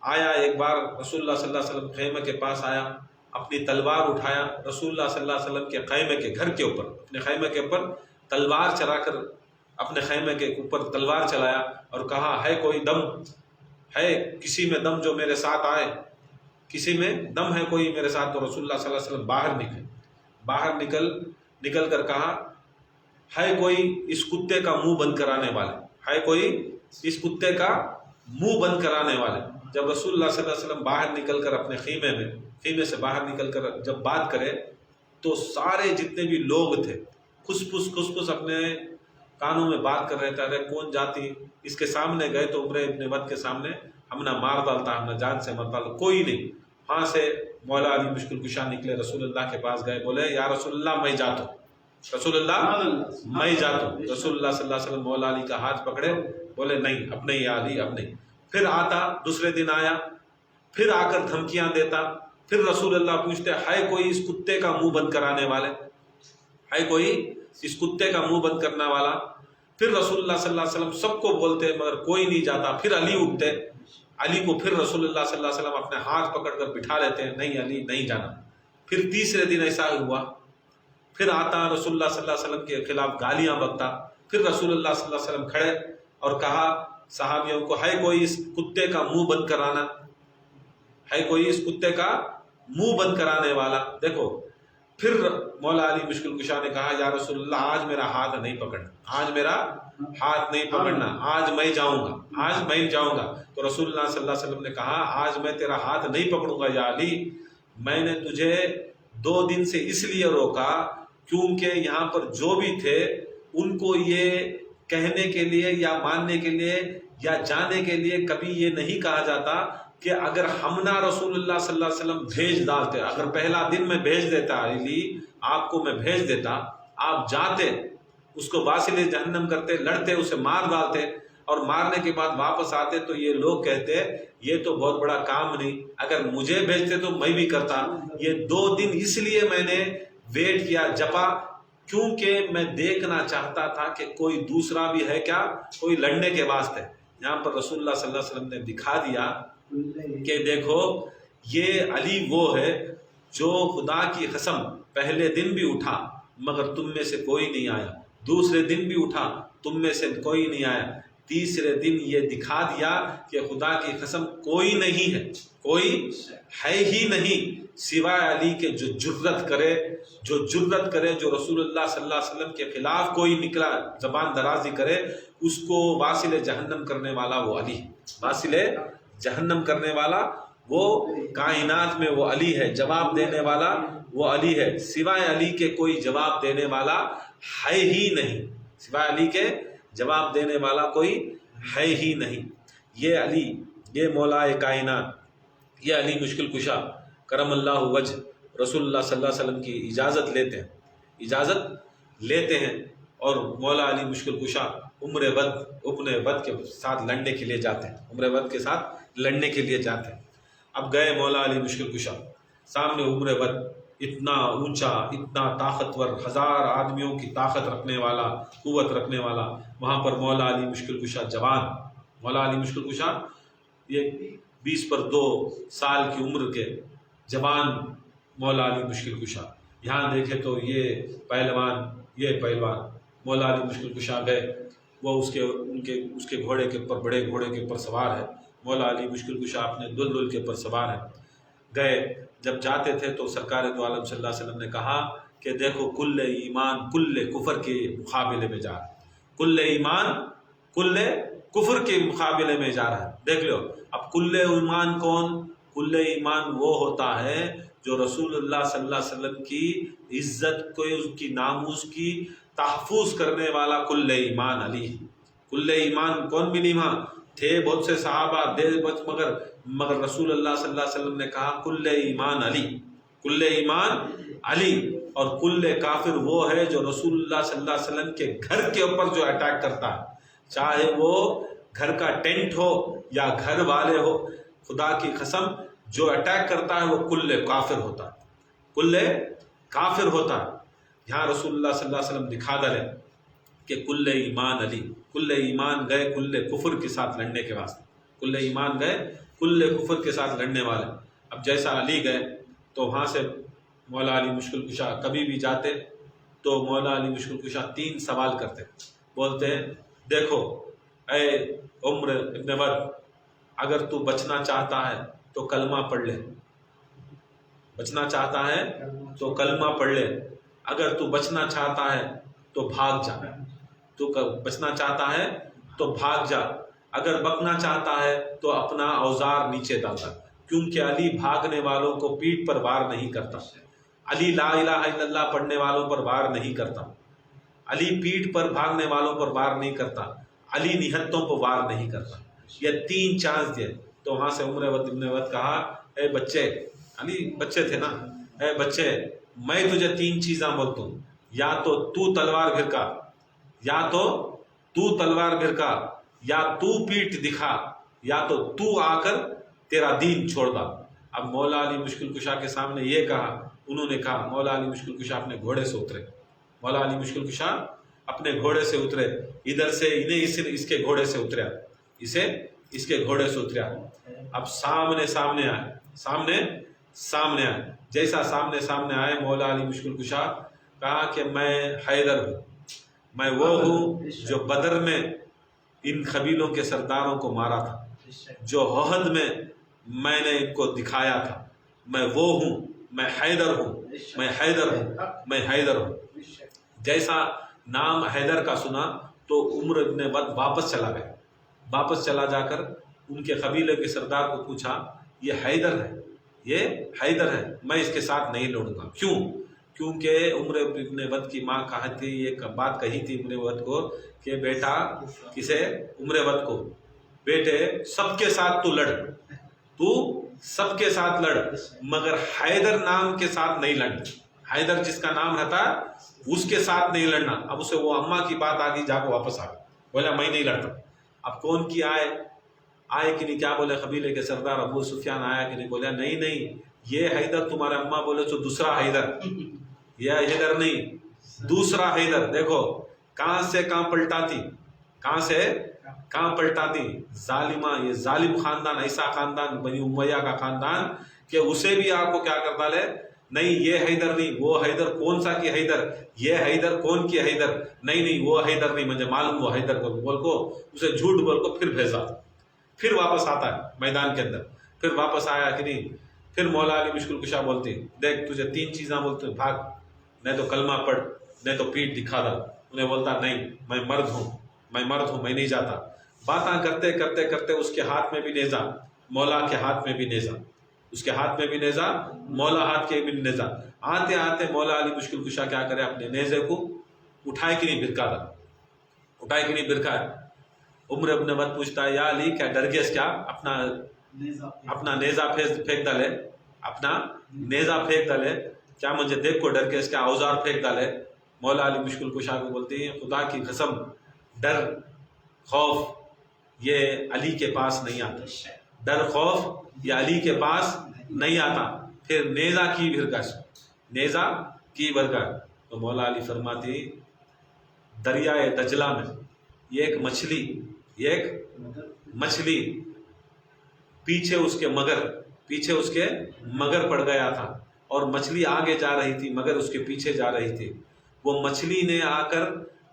آیا ایک بار رسول اللہ صلی اللہ علیہ وسلم خیمے کے پاس آیا، اپنی تلوار اٹھایا، رسول اللہ صلی اللہ علیہ وسلم کے خیمے کے گھر کے اوپر، اپنے خیمے کے اوپر تلوار چلا کر، اپنے خیمے کے اوپر تلوار چلایا اور کہا، ہے کوئی دم ہے، کسی میں دم جو میرے ساتھ آئے، کسی میں دم ہے کوئی میرے ساتھ؟ تو رسول اللہ صلی اللہ علیہ وسلم باہر نکل کر کہا، ہے کوئی اس کتے کا منہ بند کرانے والے، ہے کوئی اس کتے کا منہ بند کرانے والے۔ جب رسول اللہ صلی اللہ علیہ وسلم باہر نکل کر اپنے خیمے سے باہر نکل کر جب بات کرے تو سارے جتنے بھی لوگ تھے کھس اپنے کانوں میں بات کر رہے تھے، ارے کون جاتی اس کے سامنے گئے تو عمر ابن وقت کے سامنے ہم نہ مار ڈالتا، ہم نہ جان سے مر ڈالتا، کوئی نہیں۔ وہاں سے مولا علی مشکل کشا نکلے، رسول اللہ کے پاس گئے، بولے یا رسول اللہ میں جاتا ہوں، رسول اللہ میں جاتا ہوں۔ رسول اللہ صلی اللہ علیہ وسلم مولا علی کا ہاتھ پکڑے، بولے نہیں اب نہیں یا علی اب نہیں۔ پھر آتا، دوسرے دن آیا، پھر آ کر دھمکیاں دیتا، پھر رسول اللہ پوچھتے ہے کوئی اس کتے کا منہ بند کرانے والے، ہے کوئی اس کتے کا منہ بند کرنے والا؟ پھر رسول اللہ صلی اللہ علیہ وسلم سب کو بولتے مگر کوئی نہیں جاتا۔ پھر علی اٹھتے، علی کو پھر رسول اللہ صلی اللہ علیہ وسلم اپنے ہاتھ پکڑ کر بٹھا لیتے ہیں، نہیں علی نہیں جانا۔ پھر تیسرے دن ایسا ہوا، پھر آتا رسول اللہ صلی اللہ علیہ وسلم کے خلاف گالیاں بکتا، پھر رسول اللہ صلی اللہ علیہ وسلم کھڑے اور کہا صحابیوں کو ہے کوئی اس کتے کا منہ بند کرانا، ہے کوئی اس کتے کا منہ بند کرانے والا؟ دیکھو پھر مولا علی مشکل کشا نے کہا یا رسول اللہ آج میرا ہاتھ نہیں پکڑنا، آج میرا ہاتھ نہیں پکڑنا، آج میں جاؤں گا، آج میں جاؤں گا۔ تو رسول اللہ صلی اللہ علیہ وسلم نے کہا آج میں تیرا ہاتھ نہیں پکڑوں گا یا علی، میں نے تجھے 2 دن سے اس لیے روکا کیونکہ یہاں پر جو بھی تھے ان کو یہ کہنے کے لیے یا ماننے کے لیے یا جانے کے لیے کبھی یہ نہیں کہا جاتا کہ اگر ہم نہ رسول اللہ صلی اللہ علیہ وسلم بھیج ڈالتے، اگر پہلا دن میں بھیج دیتا علی آپ کو، میں بھیج دیتا، آپ جاتے اس کو واصل جہنم کرتے، لڑتے، اسے مار ڈالتے اور مارنے کے بعد واپس آتے تو یہ لوگ کہتے یہ تو بہت بڑا کام نہیں، اگر مجھے بھیجتے تو میں بھی کرتا۔ یہ 2 دن اس لیے میں نے ویٹ کیا، جپا، کیونکہ میں دیکھنا چاہتا تھا کہ کوئی دوسرا بھی ہے کیا، کوئی لڑنے کے واسطے۔ یہاں پر رسول اللہ صلی اللہ علیہ وسلم نے دکھا دیا کہ دیکھو یہ علی وہ ہے جو خدا کی قسم پہلے دن بھی اٹھا مگر تم میں سے کوئی نہیں آیا، دوسرے دن بھی اٹھا تم میں سے کوئی نہیں آیا، تیسرے دن یہ دکھا دیا کہ خدا کی قسم کوئی نہیں ہے، کوئی ہے ہی نہیں سوائے علی کے جو جرت کرے، جو رسول اللہ صلی اللہ علیہ وسلم کے خلاف کوئی نکلا زبان درازی کرے اس کو واصل جہنم کرنے والا وہ علی، واصل جہنم کرنے والا وہ کائنات میں وہ علی ہے، جواب دینے والا وہ علی ہے، سوائے علی کے کوئی جواب دینے والا ہے ہی نہیں، سوائے علی کے جواب دینے والا کوئی ہے ہی نہیں۔ یہ علی، یہ مولا کائنات، یہ علی مشکل کشا کرم اللہ وجہ رسول اللہ صلی اللہ علیہ وسلم کی اجازت لیتے ہیں اور مولا علی مشکل کشا عمر ود کے ساتھ لڑنے کے لیے جاتے ہیں، عمر ود کے ساتھ لڑنے کے لیے جاتے ہیں۔ اب گئے مولا علی مشکل کشا، سامنے عمر ود، اتنا اونچا، اتنا طاقتور، 1000 آدمیوں کی طاقت رکھنے والا، قوت رکھنے والا، وہاں پر مولا علی مشکل کشا جوان، مولا علی مشکل کشا یہ 20 پر 2 سال کی عمر کے جوان مولا علی مشکل کشا۔ یہاں دیکھے تو یہ پہلوان مولا علی مشکل کشا گئے، وہ اس کے گھوڑے کے اوپر، بڑے گھوڑے کے اوپر سوار ہے، مولا علی مشکل کشا اپنے دلدل کے اوپر سوار ہے۔ گئے جب جاتے تھے تو سرکار دو عالم صلی اللہ علیہ وسلم نے کہا کہ دیکھو کل ایمان کل کفر کے مقابلے میں جا رہا ہے، کل ایمان کل کفر کے مقابلے میں جا رہا ہے۔ دیکھ لو اب کل ایمان کون؟ کل ایمان وہ ہوتا ہے جو رسول اللہ صلی اللہ علیہ وسلم کی عزت کو، اس کی ناموس کی تحفظ کرنے والا کل ایمان علی۔ کل ایمان کون بھی نہیں وہاں تھے، بہت سے صحابہ دے مگر رسول اللہ صلی اللہ علیہ وسلم نے کہا کل ایمان علی، کل ایمان علی۔ اور کل کافر وہ ہے جو رسول اللہ صلی اللہ علیہ وسلم کے گھر کے اوپر جو اٹیک کرتا ہے، چاہے وہ گھر کا ٹینٹ ہو یا گھر والے ہو، خدا کی قسم جو اٹیک کرتا ہے وہ کل کافر ہوتا ہے، کل کافر ہوتا ہے۔ یہاں رسول اللہ صلی اللہ علیہ وسلم دکھا ڈالے کہ کل ایمان علی، کل ایمان گئے کل کفر کے ساتھ لڑنے کے واسطے، کل ایمان گئے کل کفر کے ساتھ لڑنے والے۔ اب جیسا علی گئے تو وہاں سے مولا علی مشکل کشا کبھی بھی جاتے تو مولا علی مشکل کشا 3 سوال کرتے، بولتے ہیں دیکھو اے عمر ابن ود، اگر تو بچنا چاہتا ہے تو کلمہ پڑھ لے، بچنا چاہتا ہے تو کلمہ پڑھ لے، اگر تو بچنا چاہتا ہے تو بھاگ جا، تو بچنا چاہتا ہے تو بھاگ جا، اگر بکنا چاہتا ہے تو اپنا اوزار نیچے ڈالتا، کیونکہ علی بھاگنے والوں کو پیٹھ پر وار نہیں کرتا، علی لا الہ الا اللہ پڑھنے والوں پر وار نہیں کرتا، علی پیٹھ پر بھاگنے والوں پر وار نہیں کرتا، علی نہتوں پر وار نہیں کرتا۔ یہ 3 چانس دے۔ تو وہاں سے عمر ابن وقت کہا، اے بچے، علی بچے تھے نا، اے بچے میں تجھے 3 چیزاں بولتا ہوں، یا تو تلوار بھرکا، یا تو تلوار بھرکا، یا تو پیٹھ دکھا، یا تو آ کر تیرا دین چھوڑ دا۔ اب مولا علی مشکل کشا کے سامنے یہ کہا، انہوں نے کہا، مولا علی مشکل کشا اپنے گھوڑے سے اترے، مولا علی مشکل کشا اپنے گھوڑے سے اترے، ادھر سے انہیں اس کے گھوڑے سے اتریا، اسے اس کے گھوڑے سے اتریا، اب سامنے آئے، جیسا سامنے آئے مولا علی مشکل کشا کہا کہ میں حیدر ہوں، میں وہ ہوں جو بدر میں ان قبیلوں کے سرداروں کو مارا تھا، جو احد میں نے ان کو دکھایا تھا، میں وہ ہوں، میں حیدر ہوں۔ جیسا نام حیدر کا سنا تو عمر ابن وقت واپس چلا جا کر ان کے قبیلے کے سردار کو پوچھا، یہ حیدر ہے، میں اس کے ساتھ نہیں لڑوں گا۔ کیوں؟ کیونکہ عمر ابن وقت کی ماں یہ بات کہی تھی عمر وقت کو کہ بیٹا، کسے؟ عمر وقت کو، بیٹے سب کے ساتھ تو سب کے ساتھ لڑ، مگر حیدر نام کے ساتھ نہیں لڑنا، حیدر جس کا نام رہتا اس کے ساتھ نہیں لڑنا۔ اب اسے وہ اماں کی بات آ گئی، جا کے واپس آ گیا، بولا میں نہیں لڑتا۔ اب کون کی آئے کہ نہیں، کیا بولے قبیلے کے سردار ابو سفیان آیا کہ نہیں، بولا نہیں یہ حیدر تمہارے اماں بولے تو دوسرا حیدر، یہ حیدر نہیں، دوسرا حیدر۔ دیکھو کہاں سے کہاں پلٹاتی ظالمہ، یہ ظالم خاندان، ایسا خاندان بنی امیہ کا خاندان کہ اسے بھی آپ کو کیا کرتا لے، نہیں یہ حیدر نہیں، وہ حیدر کون سا کی حیدر، یہ حیدر کون کی حیدر، نہیں وہ حیدر نہیں، مجھے معلوم وہ حیدر کو بول کو اسے جھوٹ بول کو پھر بھیجا، پھر واپس آتا ہے میدان کے اندر، پھر واپس آیا کہ نہیں، پھر مولا علی مشکل کشا بولتی، دیکھ تجھے 3 چیزاں بولتے، بھاگ، نہیں تو کلمہ پڑھ، نہیں تو پیٹھ دکھا دا۔ انہیں بولتا نہیں میں مرد ہوں، میں نہیں جاتا۔ باتاں کرتے اس کے ہاتھ میں بھی نیزہ، مولا کے ہاتھ میں بھی نیزہ، اس کے ہاتھ میں بھی نیزہ، مولا ہاتھ کے بھی نیزہ۔ آتے مولا علی مشکل کشا کیا کرے، اپنے نیزے کو اٹھائے کہ نہیں بھرکا ہے۔ عمر ابن وقت پوچھتا ہے، یا علی کیا ڈر گیس، کیا اپنا نیزہ پھینک ڈالے، کیا مجھے دیکھ کو ڈر گیس، کیا اوزار پھینک ڈالے۔ مولا علی مشکل کشا کو بولتی ہیں، خدا کی قسم ڈر خوف یہ علی کے پاس نہیں آتا، ڈر خوف یہ علی کے پاس نہیں آتا۔ پھر نیزہ کی برکت، تو مولا علی فرماتی، دریائے دجلہ میں یہ ایک مچھلی پیچھے اس کے مگر پڑ گیا تھا، اور مچھلی آگے جا رہی تھی، مگر اس کے پیچھے جا رہی تھی۔ وہ مچھلی نے آ کر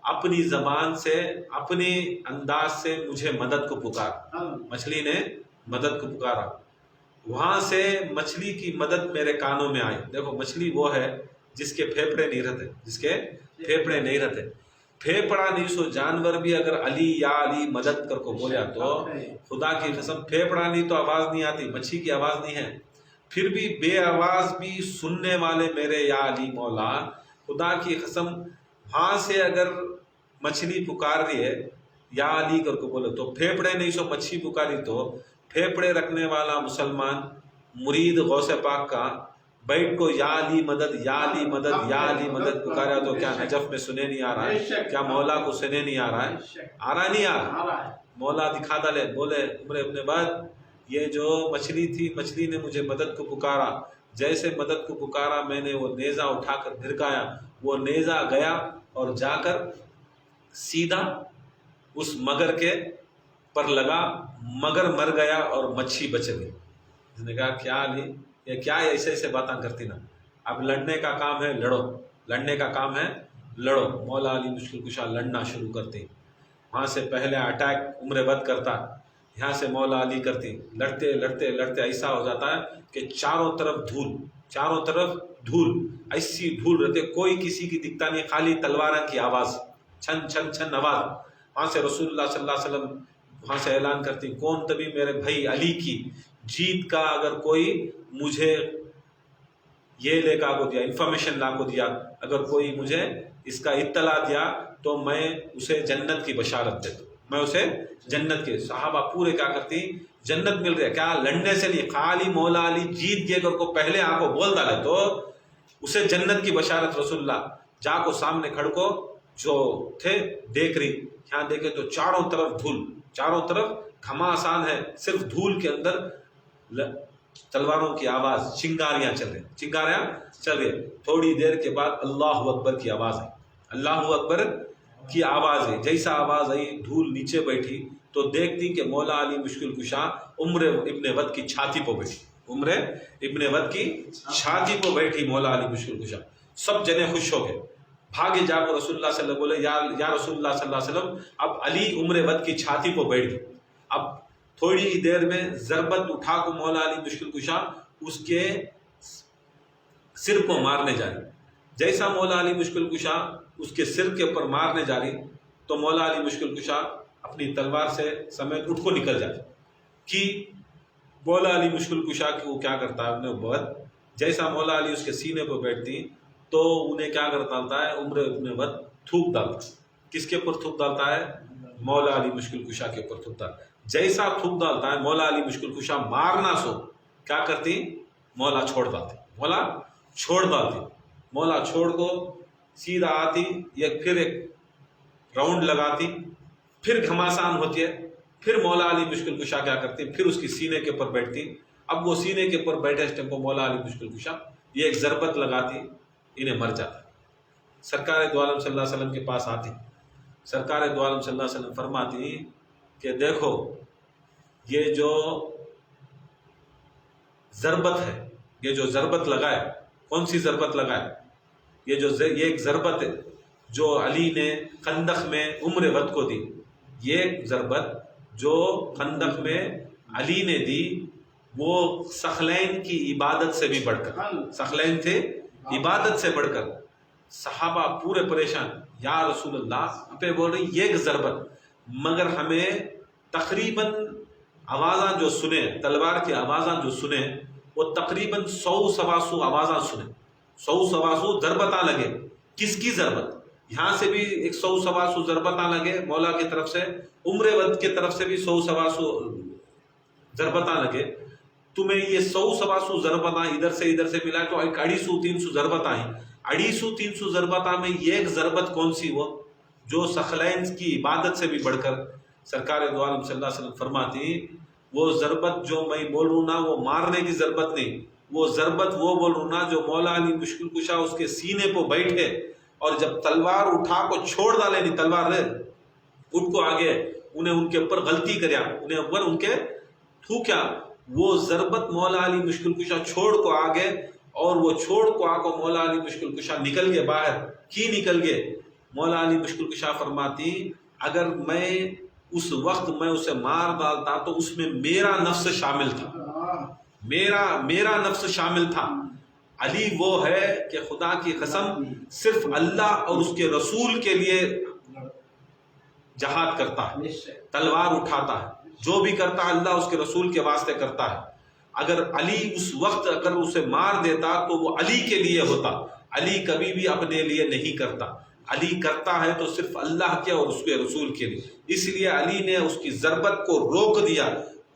اپنی زبان سے، اپنے انداز سے مجھے مدد کو پکارا، وہاں سے مچھلی کی مدد میرے کانوں میں آئی۔ دیکھو مچھلی وہ ہے جس کے پھیپڑے نہیں رہتے، پھیپڑا نہیں سو جانور بھی اگر علی یا علی مدد کر کو بولیا تو خدا کی قسم پھیپڑا نہیں تو آواز نہیں آتی، مچھلی کی آواز نہیں ہے، پھر بھی بے آواز بھی سننے والے میرے یا علی مولا، خدا کی قسم وہاں سے اگر مچھلی پکار رہی ہے یا علی کر کو بولے تو پھیپڑے نہیں سو مچھلی پکاری، تو پھیپڑے رکھنے والا مسلمان مرید غوث پاک کا بیٹھ کو یا علی مدد پکارا تو کیا نجف میں سنے نہیں آ رہا ہے؟ کیا مولا کو سنے نہیں آ رہا ہے؟ نہیں آ رہا۔ مولا دکھا ڈالے، بولے عمر ابن بعد، یہ جو مچھلی تھی، مچھلی نے مجھے مدد کو پکارا، جیسے مدد کو پکارا میں نے وہ نیزہ اٹھا کر بھرکایا، وہ نیزہ گیا اور جا کر سیدھا اس مگر کے پر لگا، مگر مر گیا اور مچھلی بچ گئی۔ اس نے کہا کیا علی، یہ کیا ایسے باتاں کرتی نا، اب لڑنے کا کام ہے لڑو۔ مولا علی مشکل کشا لڑنا شروع کرتے، وہاں سے پہلے اٹیک عمر وقت کرتا، یہاں سے مولا علی کرتی، لڑتے ایسا ہو جاتا ہے کہ چاروں طرف دھول، ایسی دھول رہتے، کوئی کسی کی دکھتا نہیں، خالی تلواروں کی آواز، چھن چھن چھن آواز. وہاں سے رسول اللہ صلی اللہ علیہ وسلم وہاں سے اعلان کرتی، کون تبھی میرے بھائی علی کی جیت کا اگر کوئی مجھے یہ لے کا کو دیا، انفارمیشن لا کو دیا، اگر کوئی مجھے اس کا اطلاع دیا تو میں اسے جنت کی بشارت دیتا، میں اسے جنت کے. صحابہ پورے کیا کرتی، جنت مل رہی ہے، کیا لڑنے سے نہیں، خالی مولا علی جیت گئے کو پہلے آ کو بول ڈالے تو اسے جنت کی بشارت. رسول اللہ جا کو سامنے کھڑ کو جو تھے دیکھ رہی، یہاں دیکھے تو چاروں طرف دھول، چاروں طرف گھماسان ہے، صرف دھول کے اندر تلواروں کی آواز، چنگاریاں چل رہی، چنگاریاں چل رہی. تھوڑی دیر کے بعد اللہ اکبر کی آواز آئی، اللہ اکبر کی آواز آئی. جیسا آواز آئی دھول نیچے بیٹھی تو دیکھتی کہ مولا علی مشکل کشا عمر ابن ود کی چھاتی پہ بیٹھی، عمر ابن ود کی چھاتی پہ بیٹھی مولا علی مشکل کشا. سب جنے خوش ہو گئے، بھاگے جا کو رسول اللہ صلی اللہ علیہ وسلم بولے یا رسول اللہ صلی اللہ علیہ وسلم اب علی عمر ود کی چھاتی پہ بیٹھ گئی. اب تھوڑی دیر میں ضربت اٹھا کو مولا علی مشکل کشا اس کے سر کو مارنے جا رہی. جیسا مولا علی مشکل کشا اس کے سر کے اوپر مارنے جا رہی تو مولا علی مشکل کشا اپنی تلوار سے سمیت اٹھ کو نکل جاتی. کہ مولا علی مشکل کشا کہ وہ کیا کرتا ہے اپنے بعد جیسا مولا علی اس کے سینے پہ بیٹھتی تو انہیں کیا کرتا ہے، عمر ابن ود تھوک ڈالتا. کس کے اوپر تھوک ڈالتا ہے؟ مولا علی مشکل کشا کے اوپر تھوک ڈالتا. جیسا تھوک ڈالتا ہے مولا علی مشکل کشا مارنا سو کیا کرتی، مولا چھوڑ ڈالتی، مولا چھوڑ ڈالتی. مولا چھوڑ کو سیدھا آتی، پھر ایک راؤنڈ لگاتی، پھر گھماسان ہوتی ہے، پھر مولا علی مشکل کشا کیا کرتی، پھر اس کی سینے کے اوپر بیٹھتی. اب وہ سینے کے اوپر بیٹھے اس ٹائم کو مولا علی مشکل کشا یہ ایک ضربت لگاتی، انہیں مر جاتا. سرکار دو عالم صلی اللہ علیہ وسلم کے پاس آتی، سرکار دو عالم صلی اللہ علیہ وسلم فرماتی کہ دیکھو یہ جو ضربت ہے، یہ جو ضربت لگائے، کون سی ضربت لگائے، یہ ایک ضربت ہے جو علی نے خندق میں عمر ود کو دی. یہ ضربت جو خندق میں علی نے دی وہ ثقلین کی عبادت سے بھی بڑھ کر، ثقلین تھے عبادت سے بڑھ کر. صحابہ پورے پریشان، یا رسول اللہ پہ بول رہی یہ ضربت، مگر ہمیں تقریباً آوازاں جو سنے، تلوار کی آوازاں جو سنے وہ تقریباً 100-125 آوازاں سنے، 100-125 ضربتاں لگے. کس کی ضربت؟ یہاں سے بھی ایک 100-125 ضربتاں لگے مولا کی طرف سے، عمر ود کی طرف سے بھی 100-125 ضربتاں لگے. تمہیں یہ 100-125 ضربتاں ادھر سے ملا تو 250-300 ضربتاں ہیں. 250-300 ضربتاں میں یہ ایک ضربت کون سی وہ جو ثقلین کی عبادت سے بھی بڑھ کر. سرکار دو عالم صلی اللہ علیہ وسلم فرماتی وہ ضربت جو میں بول رہا ہوں نا وہ مارنے کی ضربت نہیں، وہ ضربت وہ بول رہا ہوں نا جو مولا علی مشکل کشا اس کے سینے پہ بیٹھے اور جب تلوار اٹھا کو چھوڑ ڈالے، نہیں تلوار اٹھ کو آگے انہیں ان کے اوپر غلطی کریا، انہیں اوپر ان کے تھوکیا، وہ ضربت مولا علی مشکل کشا چھوڑ کو آگے اور وہ چھوڑ کو آ کو مولا علی مشکل کشا نکل گئے باہر. کی نکل گئے؟ مولا علی مشکل کشا فرماتی اگر میں اس وقت میں اسے مار ڈالتا تو اس میں میرا نفس شامل تھا، میرا نفس شامل تھا. علی وہ ہے کہ خدا کی قسم صرف اللہ اور اس کے رسول کے لیے جہاد کرتا ہے، تلوار اٹھاتا ہے، جو بھی کرتا ہے اللہ اس کے رسول کے واسطے کرتا ہے. اگر علی اس وقت اگر اسے مار دیتا تو وہ علی کے لیے ہوتا. علی کبھی بھی اپنے لیے نہیں کرتا، علی کرتا ہے تو صرف اللہ کے اور اس کے رسول کے لیے. اس لیے علی نے اس کی ضربت کو روک دیا.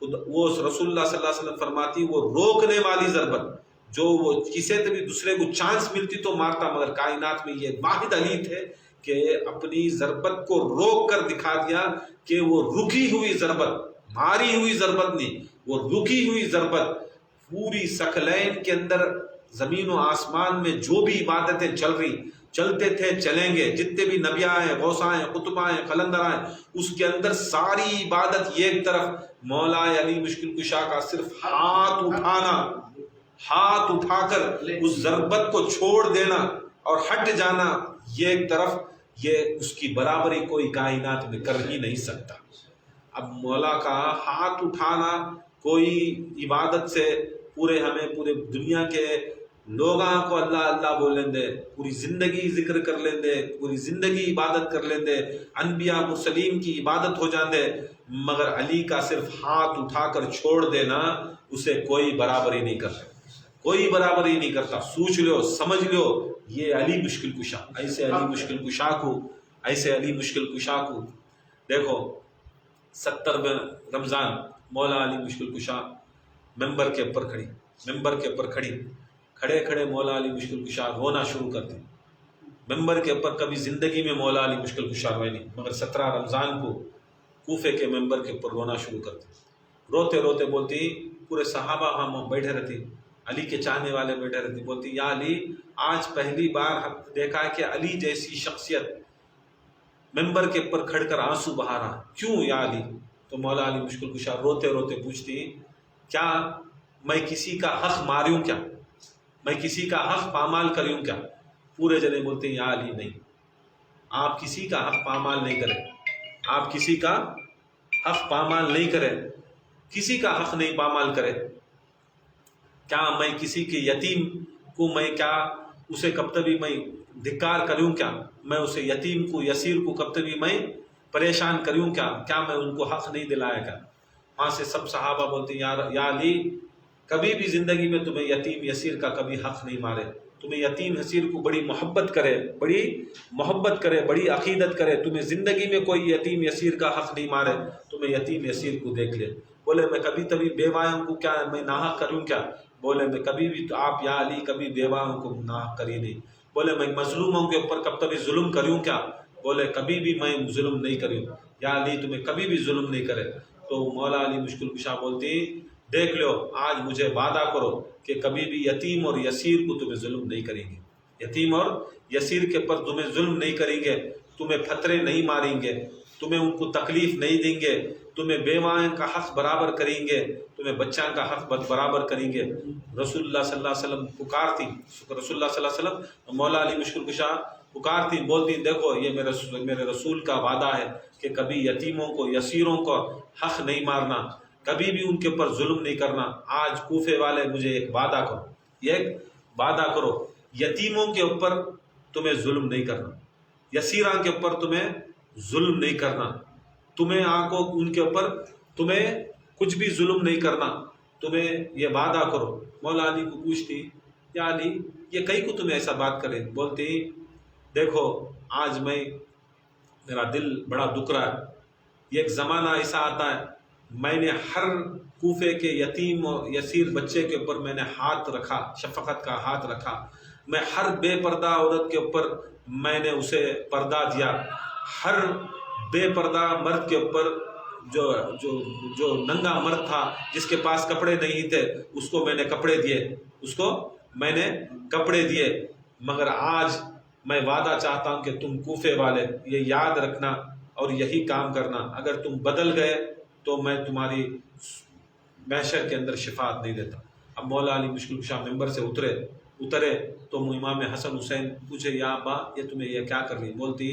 وہ رسول اللہ صلی اللہ علیہ وسلم فرماتی وہ روکنے والی ضربت جو وہ کسی سے بھی دوسرے کو چانس ملتی تو مارتا، مگر کائنات میں یہ واحد علی تھے کہ اپنی ضربت کو روک کر دکھا دیا کہ وہ رکی ہوئی ضربت، ماری ہوئی ضربت نہیں، وہ رکی ہوئی ضربت. پوری ثقلین کے اندر زمین و آسمان میں جو بھی عبادتیں چل رہی، چلتے تھے چلیں گے، جتنے بھی نبیاں ہیں، غوثاں ہیں، قطباں ہیں، قلندراں ہیں، اس کے اندر ساری عبادت یہ ایک طرف، مولا علی مشکل کشا کا صرف ہاتھ اٹھانا، ہاتھ اٹھا کر اس ضربت کو چھوڑ دینا اور ہٹ جانا، یہ ایک طرف، یہ اس کی برابری کوئی کائنات میں کر ہی نہیں سکتا. اب مولا کا ہاتھ اٹھانا کوئی عبادت سے پورے ہمیں پورے دنیا کے لوگاں کو اللہ اللہ بولیں دے، پوری زندگی ذکر کر لیں دے، پوری زندگی عبادت کر لیں دے، انبیاء مرسلین کی عبادت ہو جان دے، مگر علی کا صرف ہاتھ اٹھا کر چھوڑ دینا اسے کوئی برابری نہیں کرتا، کوئی برابری نہیں کرتا۔ سوچ لو، سمجھ لو، یہ علی مشکل کشا، ایسے علی مشکل کشا کو، ایسے علی مشکل کشا کو دیکھو 70 میں رمضان مولا علی مشکل کشا ممبر کے اوپر کھڑی، ممبر کے اوپر کھڑی، کھڑے کھڑے مولا علی مشکل کشا رونا شروع کر دی۔ ممبر کے اوپر کبھی زندگی میں مولا علی مشکل کشا روئے نہیں، مگر 17 رمضان کو کوفے کے ممبر کے اوپر رونا شروع کر دی۔ روتے روتے بولتی، پورے صحابہ ہم بیٹھے رہتی، علی کے چاہنے والے بیٹھے رہتی، بولتی یا علی آج پہلی بار دیکھا کہ علی جیسی شخصیت ممبر کے اوپر کھڑ کر آنسو بہا رہا، کیوں یا علی؟ تو مولا علی مشکل کشا روتے روتے پوچھتی، کیا میں کسی کا حق ماریوں کیا؟ میں کسی کا حق پامال کریوں کیا؟ پورے جنے بولتے ہیں یا علی نہیں، آپ کسی کا حق پامال نہیں کریں، آپ کسی کا حق پامال نہیں کریں، کسی کا حق نہیں پامال کرے۔ کیا میں کسی کے یتیم کو میں کیا اسے کب تبھی میں دھکار کروں کیا؟ میں اسے یتیم کو یسیر کو کب تبھی میں پریشان کروں کیا؟ کیا میں ان کو حق نہیں دلایا کیا؟ وہاں سے سب صحابہ بولتے ہیں یا علی کبھی بھی زندگی میں تمہیں یتیم یسیر کا کبھی حق نہیں مارے، تمہیں یتیم یسیر کو بڑی محبت کرے، بڑی محبت کرے، بڑی عقیدت کرے، تمہیں زندگی میں کوئی یتیم یسیر کا حق نہیں مارے، تمہیں یتیم یسیر کو دیکھ لے۔ بولے میں کبھی تبھی بیوایوں کو کیا میں ناحق کروں کیا؟ بولے میں کبھی بھی، تو آپ یا علی کبھی بیوایوں کو ناحق کری نہیں۔ بولے میں مظلوموں کے اوپر کب تبھی ظلم کروں کیا؟ بولے کبھی بھی میں ظلم نہیں کروں، یا علی تمہیں کبھی بھی ظلم نہیں کرے۔ تو مولا علی مشکل کشا بولتی، دیکھ لو آج مجھے وعدہ کرو کہ کبھی بھی یتیم اور یسیر کو تمہیں ظلم نہیں کریں گے، یتیم اور یسیر کے پر تمہیں ظلم نہیں کریں گے، تمہیں پھترے نہیں ماریں گے، تمہیں ان کو تکلیف نہیں دیں گے، تمہیں بیوائیں کا حق برابر کریں گے، تمہیں بچوں کا حق برابر کریں گے۔ رسول اللہ صلی اللہ علیہ وسلم پکارتی، رسول اللہ صلی اللہ علیہ وسلم مولا علی مشکل کشا پکارتی، بولتی دیکھو یہ میرے رسول کا وعدہ ہے کہ کبھی یتیموں کو یسیروں کو حق نہیں مارنا، کبھی بھی ان کے اوپر ظلم نہیں کرنا۔ آج کوفے والے مجھے ایک وعدہ کرو، ایک وعدہ کرو، یتیموں کے اوپر تمہیں ظلم نہیں کرنا، یسیراں کے اوپر تمہیں ظلم نہیں کرنا، تمہیں آنکھوں ان کے اوپر تمہیں کچھ بھی ظلم نہیں کرنا، تمہیں یہ وعدہ کرو۔ مولا علی کو پوچھتی، یا علی یہ کئی کو تمہیں ایسا بات کرے؟ بولتی دیکھو آج میرا دل بڑا دکھ رہا ہے، یہ ایک زمانہ ایسا آتا ہے میں نے ہر کوفے کے یتیم اور یسیر بچے کے اوپر میں نے ہاتھ رکھا، شفقت کا ہاتھ رکھا، میں ہر بے پردہ عورت کے اوپر میں نے اسے پردہ دیا، ہر بے پردہ مرد کے اوپر جو ننگا مرد تھا جس کے پاس کپڑے نہیں تھے اس کو میں نے کپڑے دیے، اس کو میں نے کپڑے دیے۔ مگر آج میں وعدہ چاہتا ہوں کہ تم کوفے والے یہ یاد رکھنا اور یہی کام کرنا، اگر تم بدل گئے تو میں تمہاری محشر کے اندر شفاعت نہیں دیتا۔ اب مولا علی مشکل کشا ممبر سے اترے تو امام حسن حسین پوچھے، یا ابا یہ تمہیں یہ کیا کر رہی؟ بولتی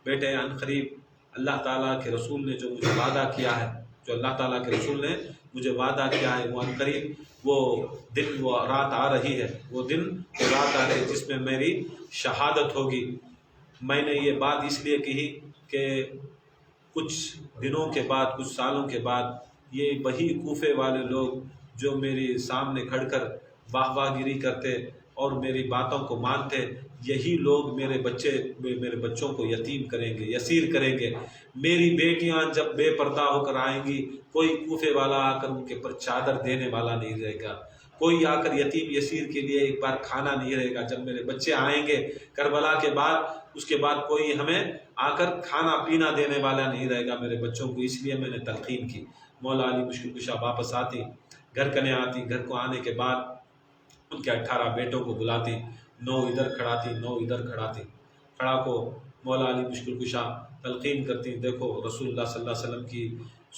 بیٹے ان قریب اللہ تعالیٰ کے رسول نے جو مجھے وعدہ کیا ہے، جو اللہ تعالیٰ کے رسول نے مجھے وعدہ کیا ہے، وہ ان قریب وہ دن وہ رات آ رہی ہے، وہ دن وہ رات آ رہی ہے جس میں میری شہادت ہوگی۔ میں نے یہ بات اس لیے کہی کہ کچھ دنوں کے بعد، کچھ سالوں کے بعد یہ وہی کوفے والے لوگ جو میری سامنے کھڑ کر واہ واہ گیری کرتے اور میری باتوں کو مانتے، یہی لوگ میرے بچوں کو یتیم کریں گے، یسیر کریں گے۔ میری بیٹیاں جب بے پردہ ہو کر آئیں گی، کوئی کوفے والا آ کر ان کے پر چادر دینے والا نہیں رہے گا، کوئی آ کر یتیم یسیر کے لیے ایک بار کھانا نہیں رہے گا۔ جب میرے بچے آئیں گے کربلا کے بعد، اس کے بعد کوئی ہمیں آ کر کھانا پینا دینے والا نہیں رہے گا میرے بچوں کو۔ اس لیے میں نے تلقین کی۔ مولا علی مشکل کشا واپس آتی، گھر کنے آتی، گھر کو آنے کے بعد ان کے 18 بیٹوں کو بلاتی، 9 ادھر کھڑاتی، 9 ادھر کھڑا کو مولا علی مشکل کشا تلقین کرتی، دیکھو رسول اللہ صلی اللہ علیہ وسلم کی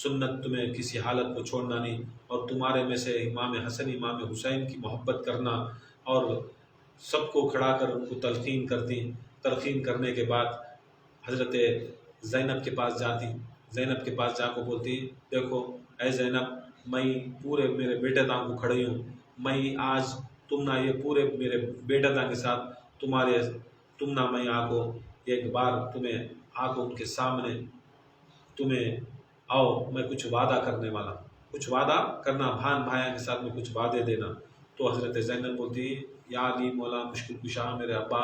سنت تمہیں کسی حالت کو چھوڑنا نہیں، اور تمہارے میں سے امام حسن امام حسین کی محبت کرنا، اور سب کو کھڑا کر ان کو تلقین کرتی۔ تلقین کرنے کے بعد حضرت زینب کے پاس جاتی، زینب کے پاس جا کو بولتی، دیکھو اے زینب میں پورے میرے بیٹے دام کو کھڑی ہوں، میں آج تم نہ یہ پورے میرے بیٹا کے ساتھ تم نہ میں آکو ایک بار تمہیں آکو ان کے سامنے تمہیں آؤ میں کچھ وعدہ کرنے والا، کچھ وعدہ کرنا بھان بھائیاں کے ساتھ میں کچھ وعدے دینا۔ تو حضرت زینب بولتی یا علی مولا مشکل کشا میرے ابا،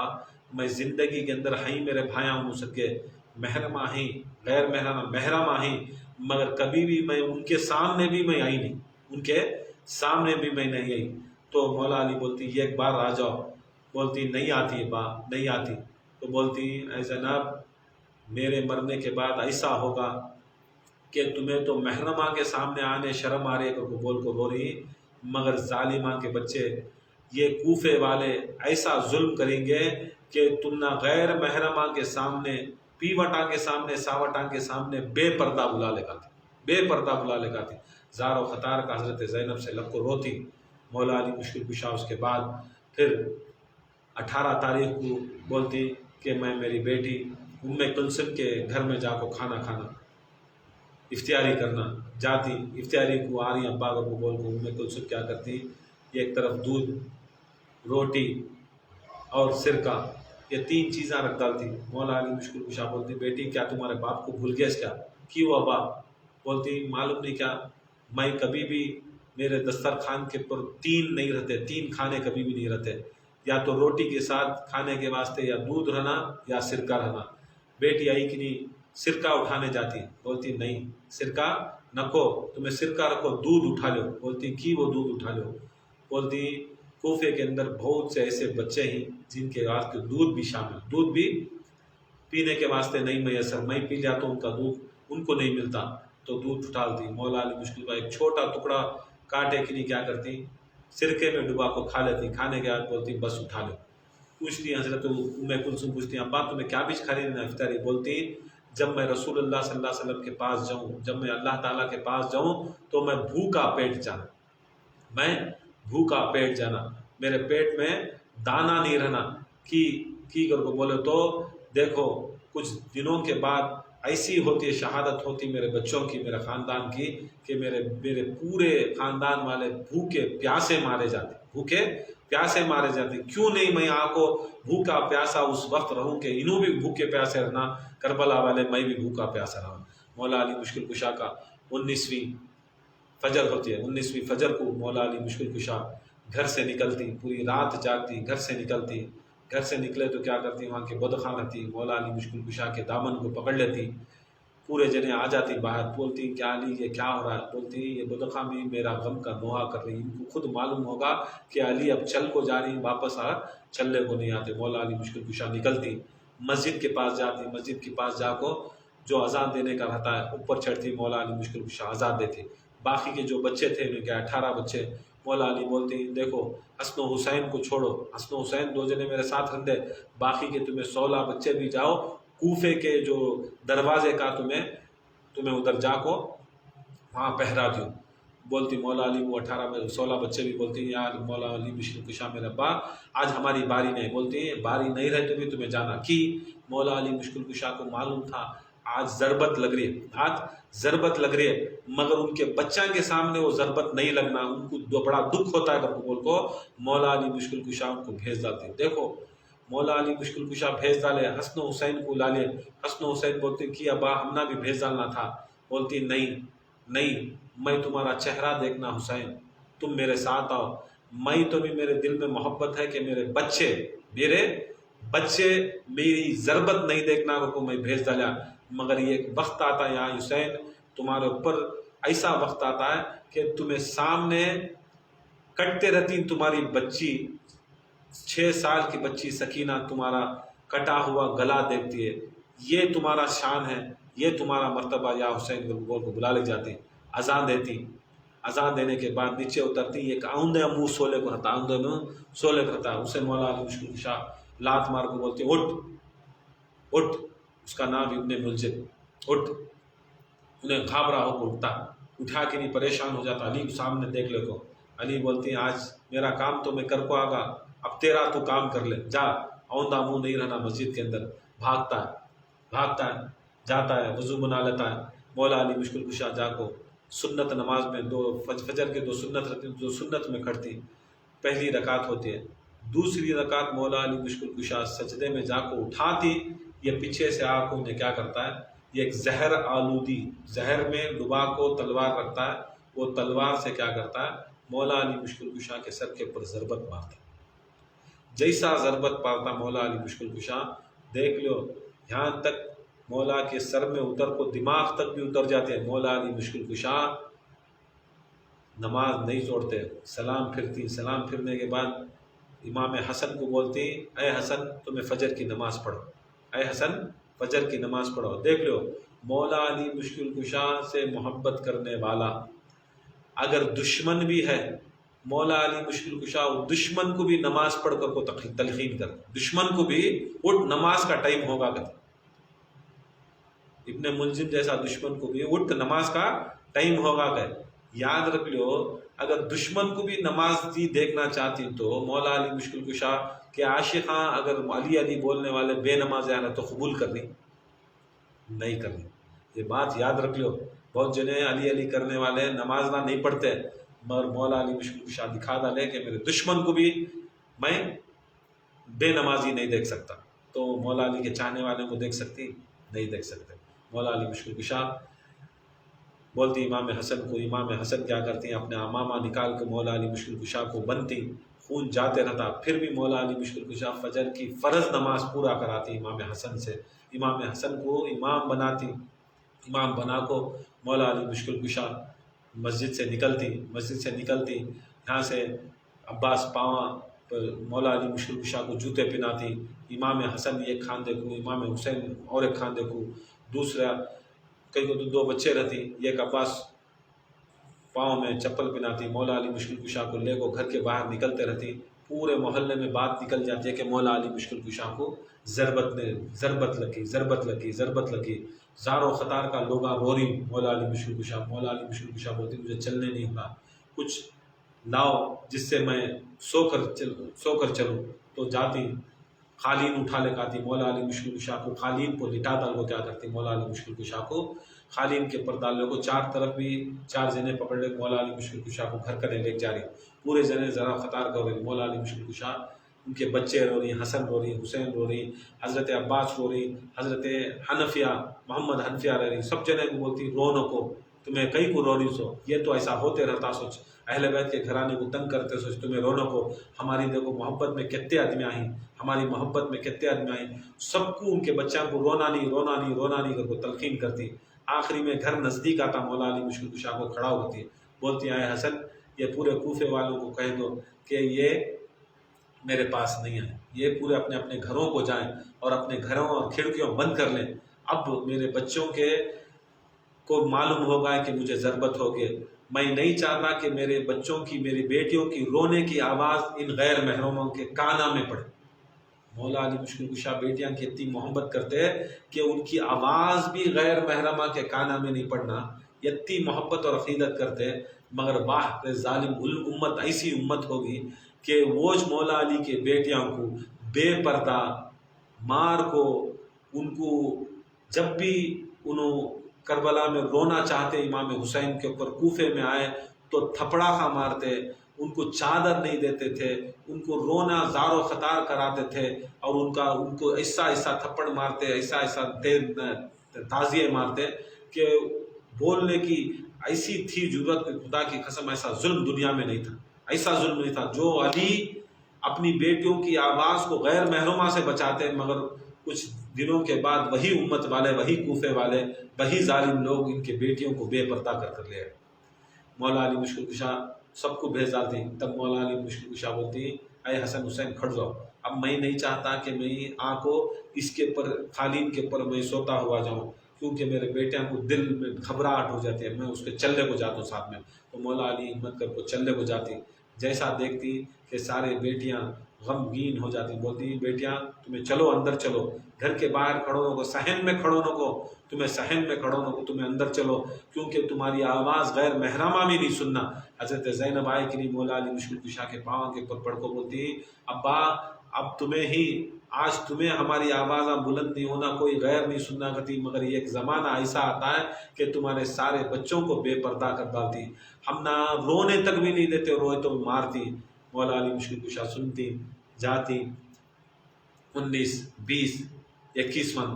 میں زندگی کے اندر ہی میرے بھائیاں ہو سکے محرم آہیں غیر محرم آہیں، مگر کبھی بھی میں ان کے سامنے بھی میں آئی نہیں، ان کے سامنے بھی میں نہیں آئی۔ تو مولا علی بولتی یہ ایک بار آ جاؤ، بولتی نہیں آتی با نہیں آتی۔ تو بولتی اے زینب میرے مرنے کے بعد ایسا ہوگا کہ تمہیں تو محرمہ کے سامنے آنے شرم آ رہی ہے بول رہی، مگر ظالمہ کے بچے یہ کوفے والے ایسا ظلم کریں گے کہ تم نہ غیر محرمہ کے سامنے پیوٹا کے سامنے ساوٹا کے سامنے بے پردہ بلا لگاتی، بے پردہ بلا لگاتی۔ زار و خطار کا حضرت زینب سے لب کو روتی۔ مولا علی مشکل کشا اس کے بعد پھر 18 تاریخ کو بولتی کہ میں میری بیٹی ام کلثوم کے گھر میں جا کو کھانا کھانا افطاری کرنا جاتی۔ افطاری کو آ رہی ابا کو بول کو ام کلثوم کیا کرتی، ایک طرف دودھ روٹی اور سرکہ یہ 3 چیزیں رکھ ڈالتی۔ مولا علی مشکل کشا بولتی بیٹی کیا تمہارے باپ کو بھول گیا کیا؟ کیوں ابا؟ بولتی معلوم نہیں کیا میں کبھی بھی میرے دسترخوان کے پر 3 نہیں رہتے، 3 کھانے کبھی بھی نہیں رہتے، یا تو روٹی کے ساتھ کھانے کے واسطے یا دودھ رہنا یا سرکہ رہنا۔ بیٹی آئی کہ نہیں سرکہ اٹھانے جاتی، بولتی نہیں سرکہ نکو تمہیں سرکہ رکھو دودھ اٹھا لو۔ بولتی کی وہ دودھ اٹھا لو؟ بولتی کوفے کے اندر بہت سے ایسے بچے ہیں جن کے واسطے دودھ بھی شامل، دودھ بھی پینے کے واسطے نہیں میسر، میں پی جاتا ہوں ان کا دودھ ان کو نہیں ملتا، تو دودھ اٹھالتی۔ مولا علی مشکل کا ایک چھوٹا ٹکڑا کاٹے کے لیے کیا کرتی سرکے میں ڈبا کو کھا لیتی، کھانے کے بعد بولتی بس اٹھا لو۔ پوچھتی حضرت ام کلثوم پوچھتی ابا تمہیں کیا بیچ کھا لینا افطاری؟ بولتی جب میں رسول اللہ صلی اللہ علیہ وسلم کے پاس جاؤں، جب میں اللہ تعالیٰ کے پاس جاؤں تو میں بھوکا پیٹ جانا، میں بھوکا پیٹ جانا، میرے پیٹ میں دانہ نہیں رہنا کی کر کو بولے تو دیکھو کچھ دنوں کے بعد ایسی ہوتی ہے شہادت ہوتی میرے بچوں کی میرے خاندان کی کہ میرے پورے خاندان والے بھوکے پیاسے مارے جاتے، بھوکے پیاسے مارے جاتے۔ کیوں نہیں میں آپ کو بھوکا پیاسا اس وقت رہوں کہ انہوں بھی بھوکے پیاسے رہنا، کربلا والے میں بھی بھوکا پیاسا رہا۔ مولا علی مشکل کشا کا 19ویں فجر ہوتی ہے، 19ویں فجر کو مولا علی مشکل کشا گھر سے نکلتی، پوری رات جاگتی، گھر سے نکلتی، گھر سے نکلے تو کیا کرتی وہاں کے بدخان رہتی، مولا علی مشکل کشا کے دامن کو پکڑ لیتی، پورے جنے آ جاتی باہر، بولتی کیا علی یہ کیا ہو رہا ہے؟ بولتی یہ بدخاں بھی میرا غم کا نوحہ کر رہی، ان کو خود معلوم ہوگا کہ علی اب چل کو جا رہی، واپس چلنے کو نہیں آتے۔ مولا علی مشکل کشا نکلتی، مسجد کے پاس جاتی، مسجد کے پاس جا کو جو اذان دینے کا رہتا ہے اوپر چڑھتی، مولا علی مشکل کشا اذان دیتی۔ باقی کے جو بچے تھے انہیں کیا 18 بچے، مولا علی بولتی دیکھو حسن و حسین کو چھوڑو، حسن و حسین 2 جنے میرے ساتھ رندے، باقی کے تمہیں 16 بچے بھی جاؤ کوفے کے جو دروازے کا تمہیں ادھر جا کو وہاں پہرا دوں۔ بولتی مولا علی وہ 16 بچے بھی بولتی یار مولا علی مشکل کشا میرے ابا آج ہماری باری نہیں، بولتی باری نہیں رہتی بھی تمہیں جانا کی۔ مولا علی مشکل کشا کو معلوم تھا آج ضربت لگ رہی ہے، آج ضربت لگ رہی ہے، مگر ان کے بچوں کے سامنے وہ ضربت نہیں لگنا، ان کو بڑا دکھ ہوتا ہے بول کو مولا علی مشکل کشا ان کو بھیج ڈالتے۔ دیکھو مولا علی مشکل کشا بھیج ڈالے، حسن و حسین کو لا لے، حسن و حسین بولتے کہ ابا ہم نے بھی بھیج ڈالنا تھا۔ بولتی نہیں میں تمہارا چہرہ دیکھنا حسین، تم میرے ساتھ آؤ، میں تو بھی میرے دل میں محبت ہے کہ میرے بچے میری ضربت نہیں دیکھنا کو میں بھیج ڈالا، مگر یہ ایک وقت آتا ہے یہاں حسین تمہارے اوپر ایسا وقت آتا ہے کہ تمہیں سامنے کٹتے رہتی تمہاری بچی 6 سال کی بچی سکینہ تمہارا کٹا ہوا گلا دیکھتی ہے، یہ تمہارا شان ہے، یہ تمہارا مرتبہ، یا حسین کو بلا لے جاتی، اذان دیتی، اذان دینے کے بعد نیچے اترتی، ایک آؤندے منہ سولے کو رہتا، آؤندے منہ سولے کو رہتا۔ حسین مولا علی مشکل کشا لات مار کو بولتی اٹھ، اس کا نام ابن ملجم، اٹھ، انہیں گھابرا ہو کو اٹھا کے نہیں پریشان ہو جاتا، علی کو سامنے دیکھ لے کو، علی بولتی آج میرا کام تو میں کر کو آگا، اب تیرا تو کام کر لے، جا، آؤندہ منہ نہیں رہنا مسجد کے اندر۔ بھاگتا ہے جاتا ہے، وضو بنا لیتا ہے، مولا علی مشکل کشا جا کو سنت نماز میں فجر کے 2 سنت رہتی، 2 سنت میں کھڑتی، پہلی رکعت ہوتی ہے. دوسری رکعت مولا علی مشکل کشا سجدے میں جا کو اٹھاتی، یہ پیچھے سے آ کو انہیں کیا کرتا ہے، یہ ایک زہر آلودی، زہر میں ڈبا کو تلوار رکھتا ہے، وہ تلوار سے کیا کرتا ہے، مولا علی مشکل کشا کے سر کے اوپر ضربت مارتا. جیسا ضربت پارتا مولا علی مشکل کشا، دیکھ لو یہاں تک مولا کے سر میں اتر کو دماغ تک بھی اتر جاتے ہیں. مولا علی مشکل کشا نماز نہیں چھوڑتے، سلام پھرتی، سلام پھرنے کے بعد امام حسن کو بولتی، اے حسن تمہیں فجر کی نماز پڑھو، اے حسن فجر کی نماز پڑھو. دیکھ لو مولا علی مشکل کشا سے محبت کرنے والا اگر دشمن بھی ہے، مولا علی مشکل کشا دشمن کو بھی نماز پڑھ کر کو تلقین کر، دشمن کو بھی اٹھ نماز کا ٹائم ہوگا کہتے. ابن ملزم جیسا دشمن کو بھی اٹھ نماز کا ٹائم ہوگا کہ. یاد رکھ لو اگر دشمن کو بھی نماز دیکھنا چاہتی تو مولا علی مشکل کشا کے عاشقاں اگر علی علی بولنے والے بے نماز آنا تو قبول کرنی نہیں کرنی. یہ بات یاد رکھ لو. بہت جنے علی علی کرنے والے نماز نہ نہیں پڑھتے، مگر مولا علی مشکل کشا دکھا ڈالے کہ میرے دشمن کو بھی میں بے نمازی نہیں دیکھ سکتا، تو مولا علی کے چاہنے والوں کو دیکھ سکتی نہیں دیکھ سکتے. مولا علی مشکل کشا بولتی امام حسن کو، امام حسن کیا کرتی ہیں اپنے امامہ نکال کے مولا علی مشکل کشا کو بنتی، خون جاتے رہتا، پھر بھی مولا علی مشکل کشا فجر کی فرض نماز پورا کراتی امام حسن سے، امام حسن کو امام بناتی. امام بنا کو مولا علی مشکل کشا مسجد سے نکلتی یہاں سے عباس پاواں مولا علی مشکل کشا کو جوتے پہناتی. امام حسن ایک کھاندے کو، امام حسین اور ایک کھاندے کو، دوسرا کئی کو دو بچے رہتی، ایک عباس پاؤں میں چپل پہناتی. مولا علی مشکل کشا کو لے کو گھر کے باہر نکلتے رہتی. پورے محلے میں بات نکل جاتی ہے کہ مولا علی مشکل کشا کو ضربت لگی. زاروں خطار کا لوگا روری مولا علی مشکل کشا. مولا علی مشکل کشا بولتی مجھے چلنے نہیں ہونا، کچھ لاؤ جس سے میں سو کر چلوں. تو جاتی قالین اٹھا لے آتی مولا علی مشکل کشا کو قالین کو لٹا ڈال کو کیا کرتی مولا علی مشکل کشا کو قالین کے پر ڈالنے کو چار طرف بھی چار جنے پکڑ لے مولا علی مشکل کشا کو گھر کرنے لے جا رہی. پورے جنے ذرا خطار کر رہے مولا علی مشکل کشا، ان کے بچے رو رہی، حسن رو رہی، حسین رو رہی، حضرت عباس رو رہی، حضرت حنفیہ محمد حنفیہ رہ رہی. سب جنے کو بولتی رونو کو تمہیں کئی کو رو رہی سو، یہ تو ایسا ہوتے رہتا سوچ، اہل بیت کے گھرانے کو تنگ کرتے سوچ، تمہیں رونا کو ہماری دیکھو محبت میں کتنے آدمی آئیں، ہماری محبت میں کتنے آدمی آئیں. سب کو ان کے بچوں کو رونا نہیں کر کو تلقین کرتی. آخری میں گھر نزدیک آتا مولا علی مشکل کشا کو کھڑا ہوتی، بولتی اے حسن یہ پورے کوفے والوں کو کہہ دو کہ یہ میرے پاس نہیں آئے، یہ پورے اپنے اپنے گھروں کو جائیں اور اپنے گھروں اور کھڑکیوں بند کر لیں. اب میرے بچوں کو معلوم ہوگا کہ مجھے ضربت ہوگی. میں نہیں چاہتا کہ میرے بچوں کی، میری بیٹیوں کی رونے کی آواز ان غیر محرموں کے کانا میں پڑے. مولا علی مشکل کشا بیٹیاں کی اتنی محبت کرتے کہ ان کی آواز بھی غیر محرمہ کے کانا میں نہیں پڑنا، اتنی محبت اور عقیدت کرتے. مگر واہ ظالم امت ایسی امت ہوگی کہ وہ مولا علی کے بیٹیاں کو بے پردہ مار کو، ان کو جب بھی انہوں کربلا میں رونا چاہتے امام حسین کے اوپر کوفے میں آئے تو تھپڑا خا مارتے، ان کو چادر نہیں دیتے تھے، ان کو رونا زار و خطار کراتے تھے، اور ان کو ایسا تھپڑ مارتے، ایسا تازیے مارتے کہ بولنے کی ایسی تھی جرت کہ خدا کی قسم ایسا ظلم دنیا میں نہیں تھا، ایسا ظلم نہیں تھا. جو علی اپنی بیٹیوں کی آواز کو غیر محرمہ سے بچاتے، مگر کچھ دنوں کے بعد وہی امت والے، وہی کوفے والے، وہی ظالم لوگ ان کے بیٹیوں کو بے پردہ کر لے. مولا علی مشکل کشا سب کو بھیج ڈالتی. تب مولا علی مشکل کشا بولتی اے حسن حسین کھڑ جاؤ، اب میں نہیں چاہتا کہ میں آنکھوں اس کے پر قالین کے پر میں سوتا ہوا جاؤں، کیونکہ میرے بیٹیاں کو دل میں گھبراہٹ ہو جاتی ہے، میں اس کے چلنے کو جاتا ہوں ساتھ میں. تو مولا علی ہمت کر کو چلنے کو جاتی. جیسا دیکھتی کہ سارے بیٹیاں غمگین ہو جاتی، بولتی بیٹیاں تمہیں چلو اندر چلو، گھر کے باہر کھڑو کو صحن میں کھڑو کو، تمہیں اندر چلو، کیونکہ تمہاری آواز غیر محرمہ میں نہیں سننا. حضرت زینب آئے کہ نہیں مولا علی مشکل کشا کے پاؤں کے اوپر پڑھ کو بولتی ابا اب تمہیں ہماری آوازاں بلند نہیں ہونا، کوئی غیر نہیں سننا کرتی، مگر یہ ایک زمانہ ایسا آتا ہے کہ تمہارے سارے بچوں کو بے پردہ کر ڈالتی، ہم نہ رونے تک بھی نہیں دیتے، روئے تو مارتی. مولا علی مشکل کشا سنتی جاتی 19 20 21واں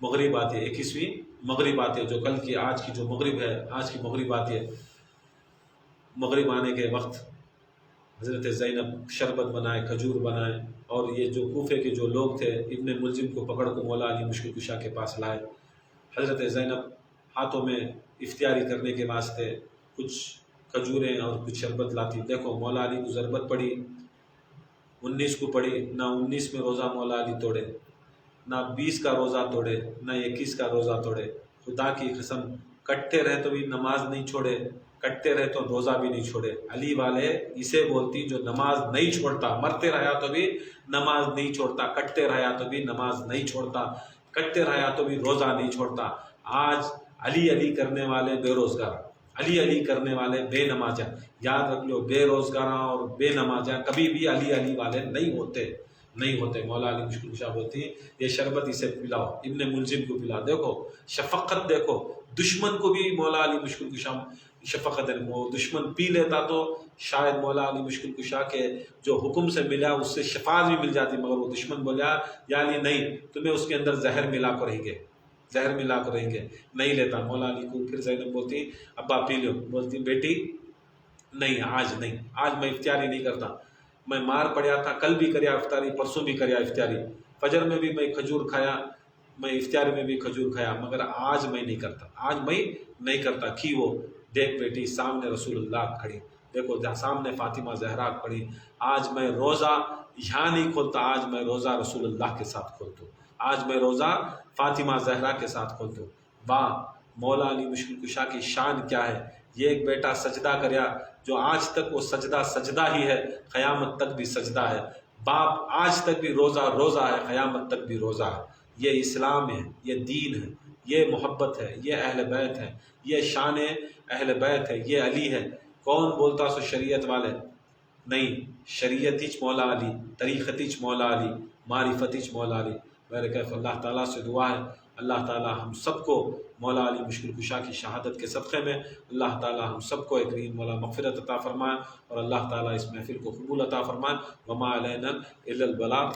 مغرب آتی ہے، 21ویں مغرب آتی ہے، جو کل کی آج کی جو مغرب ہے، آج کی مغرب آتی ہے، مغرب آنے کے وقت حضرت زینب شربت بنائے، کھجور بنائے، اور یہ جو کوفے کے جو لوگ تھے ابن ملجم کو پکڑ کو مولا علی مشکل کشا کے پاس لائے۔ حضرت زینب ہاتھوں میں افطاری کرنے کے واسطے کچھ کھجوریں اور کچھ شربت لاتی۔ دیکھو مولا علی کو ضربت پڑی، 19 کو پڑی، نہ 19 میں روزہ مولا علی توڑے، نہ 20 کا روزہ توڑے، نہ 21 کا روزہ توڑے۔ خدا کی قسم کٹتے رہے تو بھی نماز نہیں چھوڑے، کٹتے رہے تو روزہ بھی نہیں چھوڑے۔ علی والے اسے بولتی جو نماز نہیں چھوڑتا، مرتے رہا تو بھی نماز نہیں چھوڑتا، کٹتے رہا تو بھی نماز نہیں چھوڑتا، کٹتے رہا تو بھی روزہ نہیں چھوڑتا۔ آج علی علی کرنے والے بے روزگار، علی علی کرنے والے بے نمازہ، یاد رکھ لو بے روزگار اور بے نمازہ کبھی بھی علی علی والے نہیں ہوتے، نہیں ہوتے۔ مولا علی مشکل کشا بولتی یہ شربت اسے پلاؤ، ابن ملجم کو پلاؤ۔ دیکھو شفقت، دیکھو دشمن کو بھی مولا علی مشکل کشا شفقت ہے، وہ دشمن پی لیتا تو شاید مولا علی مشکل کشا کے جو حکم سے ملا اس سے شفاعت بھی مل جاتی، مگر وہ دشمن بولا یا علی نہیں، تمہیں اس کے اندر زہر ملا کر رہیں گے، زہر ملا کر رہیں گے، نہیں لیتا۔ مولا علی کو پھر زینب بولتی ابا پی لو، بولتی بیٹی نہیں آج نہیں، آج میں افطاری نہیں کرتا، میں مار پڑیا تھا، کل بھی کریا افطاری، پرسوں بھی کریا افطاری، فجر میں بھی میں کھجور کھایا، میں افطاری میں بھی کھجور کھایا، مگر آج میں نہیں کرتا، آج میں نہیں کرتا۔ کی وہ دیکھ بیٹی سامنے رسول اللہ کھڑی، دیکھو سامنے فاطمہ زہرا کھڑی، آج میں روزہ یہاں نہیں کھولتا، آج میں روزہ رسول اللہ کے ساتھ کھولتا ہوں، آج میں روزہ فاطمہ زہرا کے ساتھ کھولتا ہوں۔ واہ مولا علی مشکل کشا کی شان کیا ہے! یہ ایک بیٹا سجدہ کریا جو آج تک وہ سجدہ سجدہ ہی ہے، قیامت تک بھی سجدہ ہے۔ باپ آج تک بھی روزہ روزہ ہے، قیامت تک بھی روزہ ہے۔ یہ اسلام ہے، یہ دین ہے، یہ محبت ہے، یہ اہل بیت ہے، یہ شان اہل بیت ہے، یہ علی ہے۔ کون بولتا سو شریعت والے نہیں، شریعت ہیچ مولا علی، طریقت ہیچ مولا علی، معرفت ہیچ مولا علی۔ میرے کیف اللہ تعالیٰ سے دعا ہے اللہ تعالیٰ ہم سب کو مولا علی مشکل کشا کی شہادت کے صدقے میں اللہ تعالیٰ ہم سب کو ایک دین مولا مغفرت عطا فرمائے، اور اللہ تعالیٰ اس محفل کو قبول عطا فرمائے۔ وما علینا الا البلاغ۔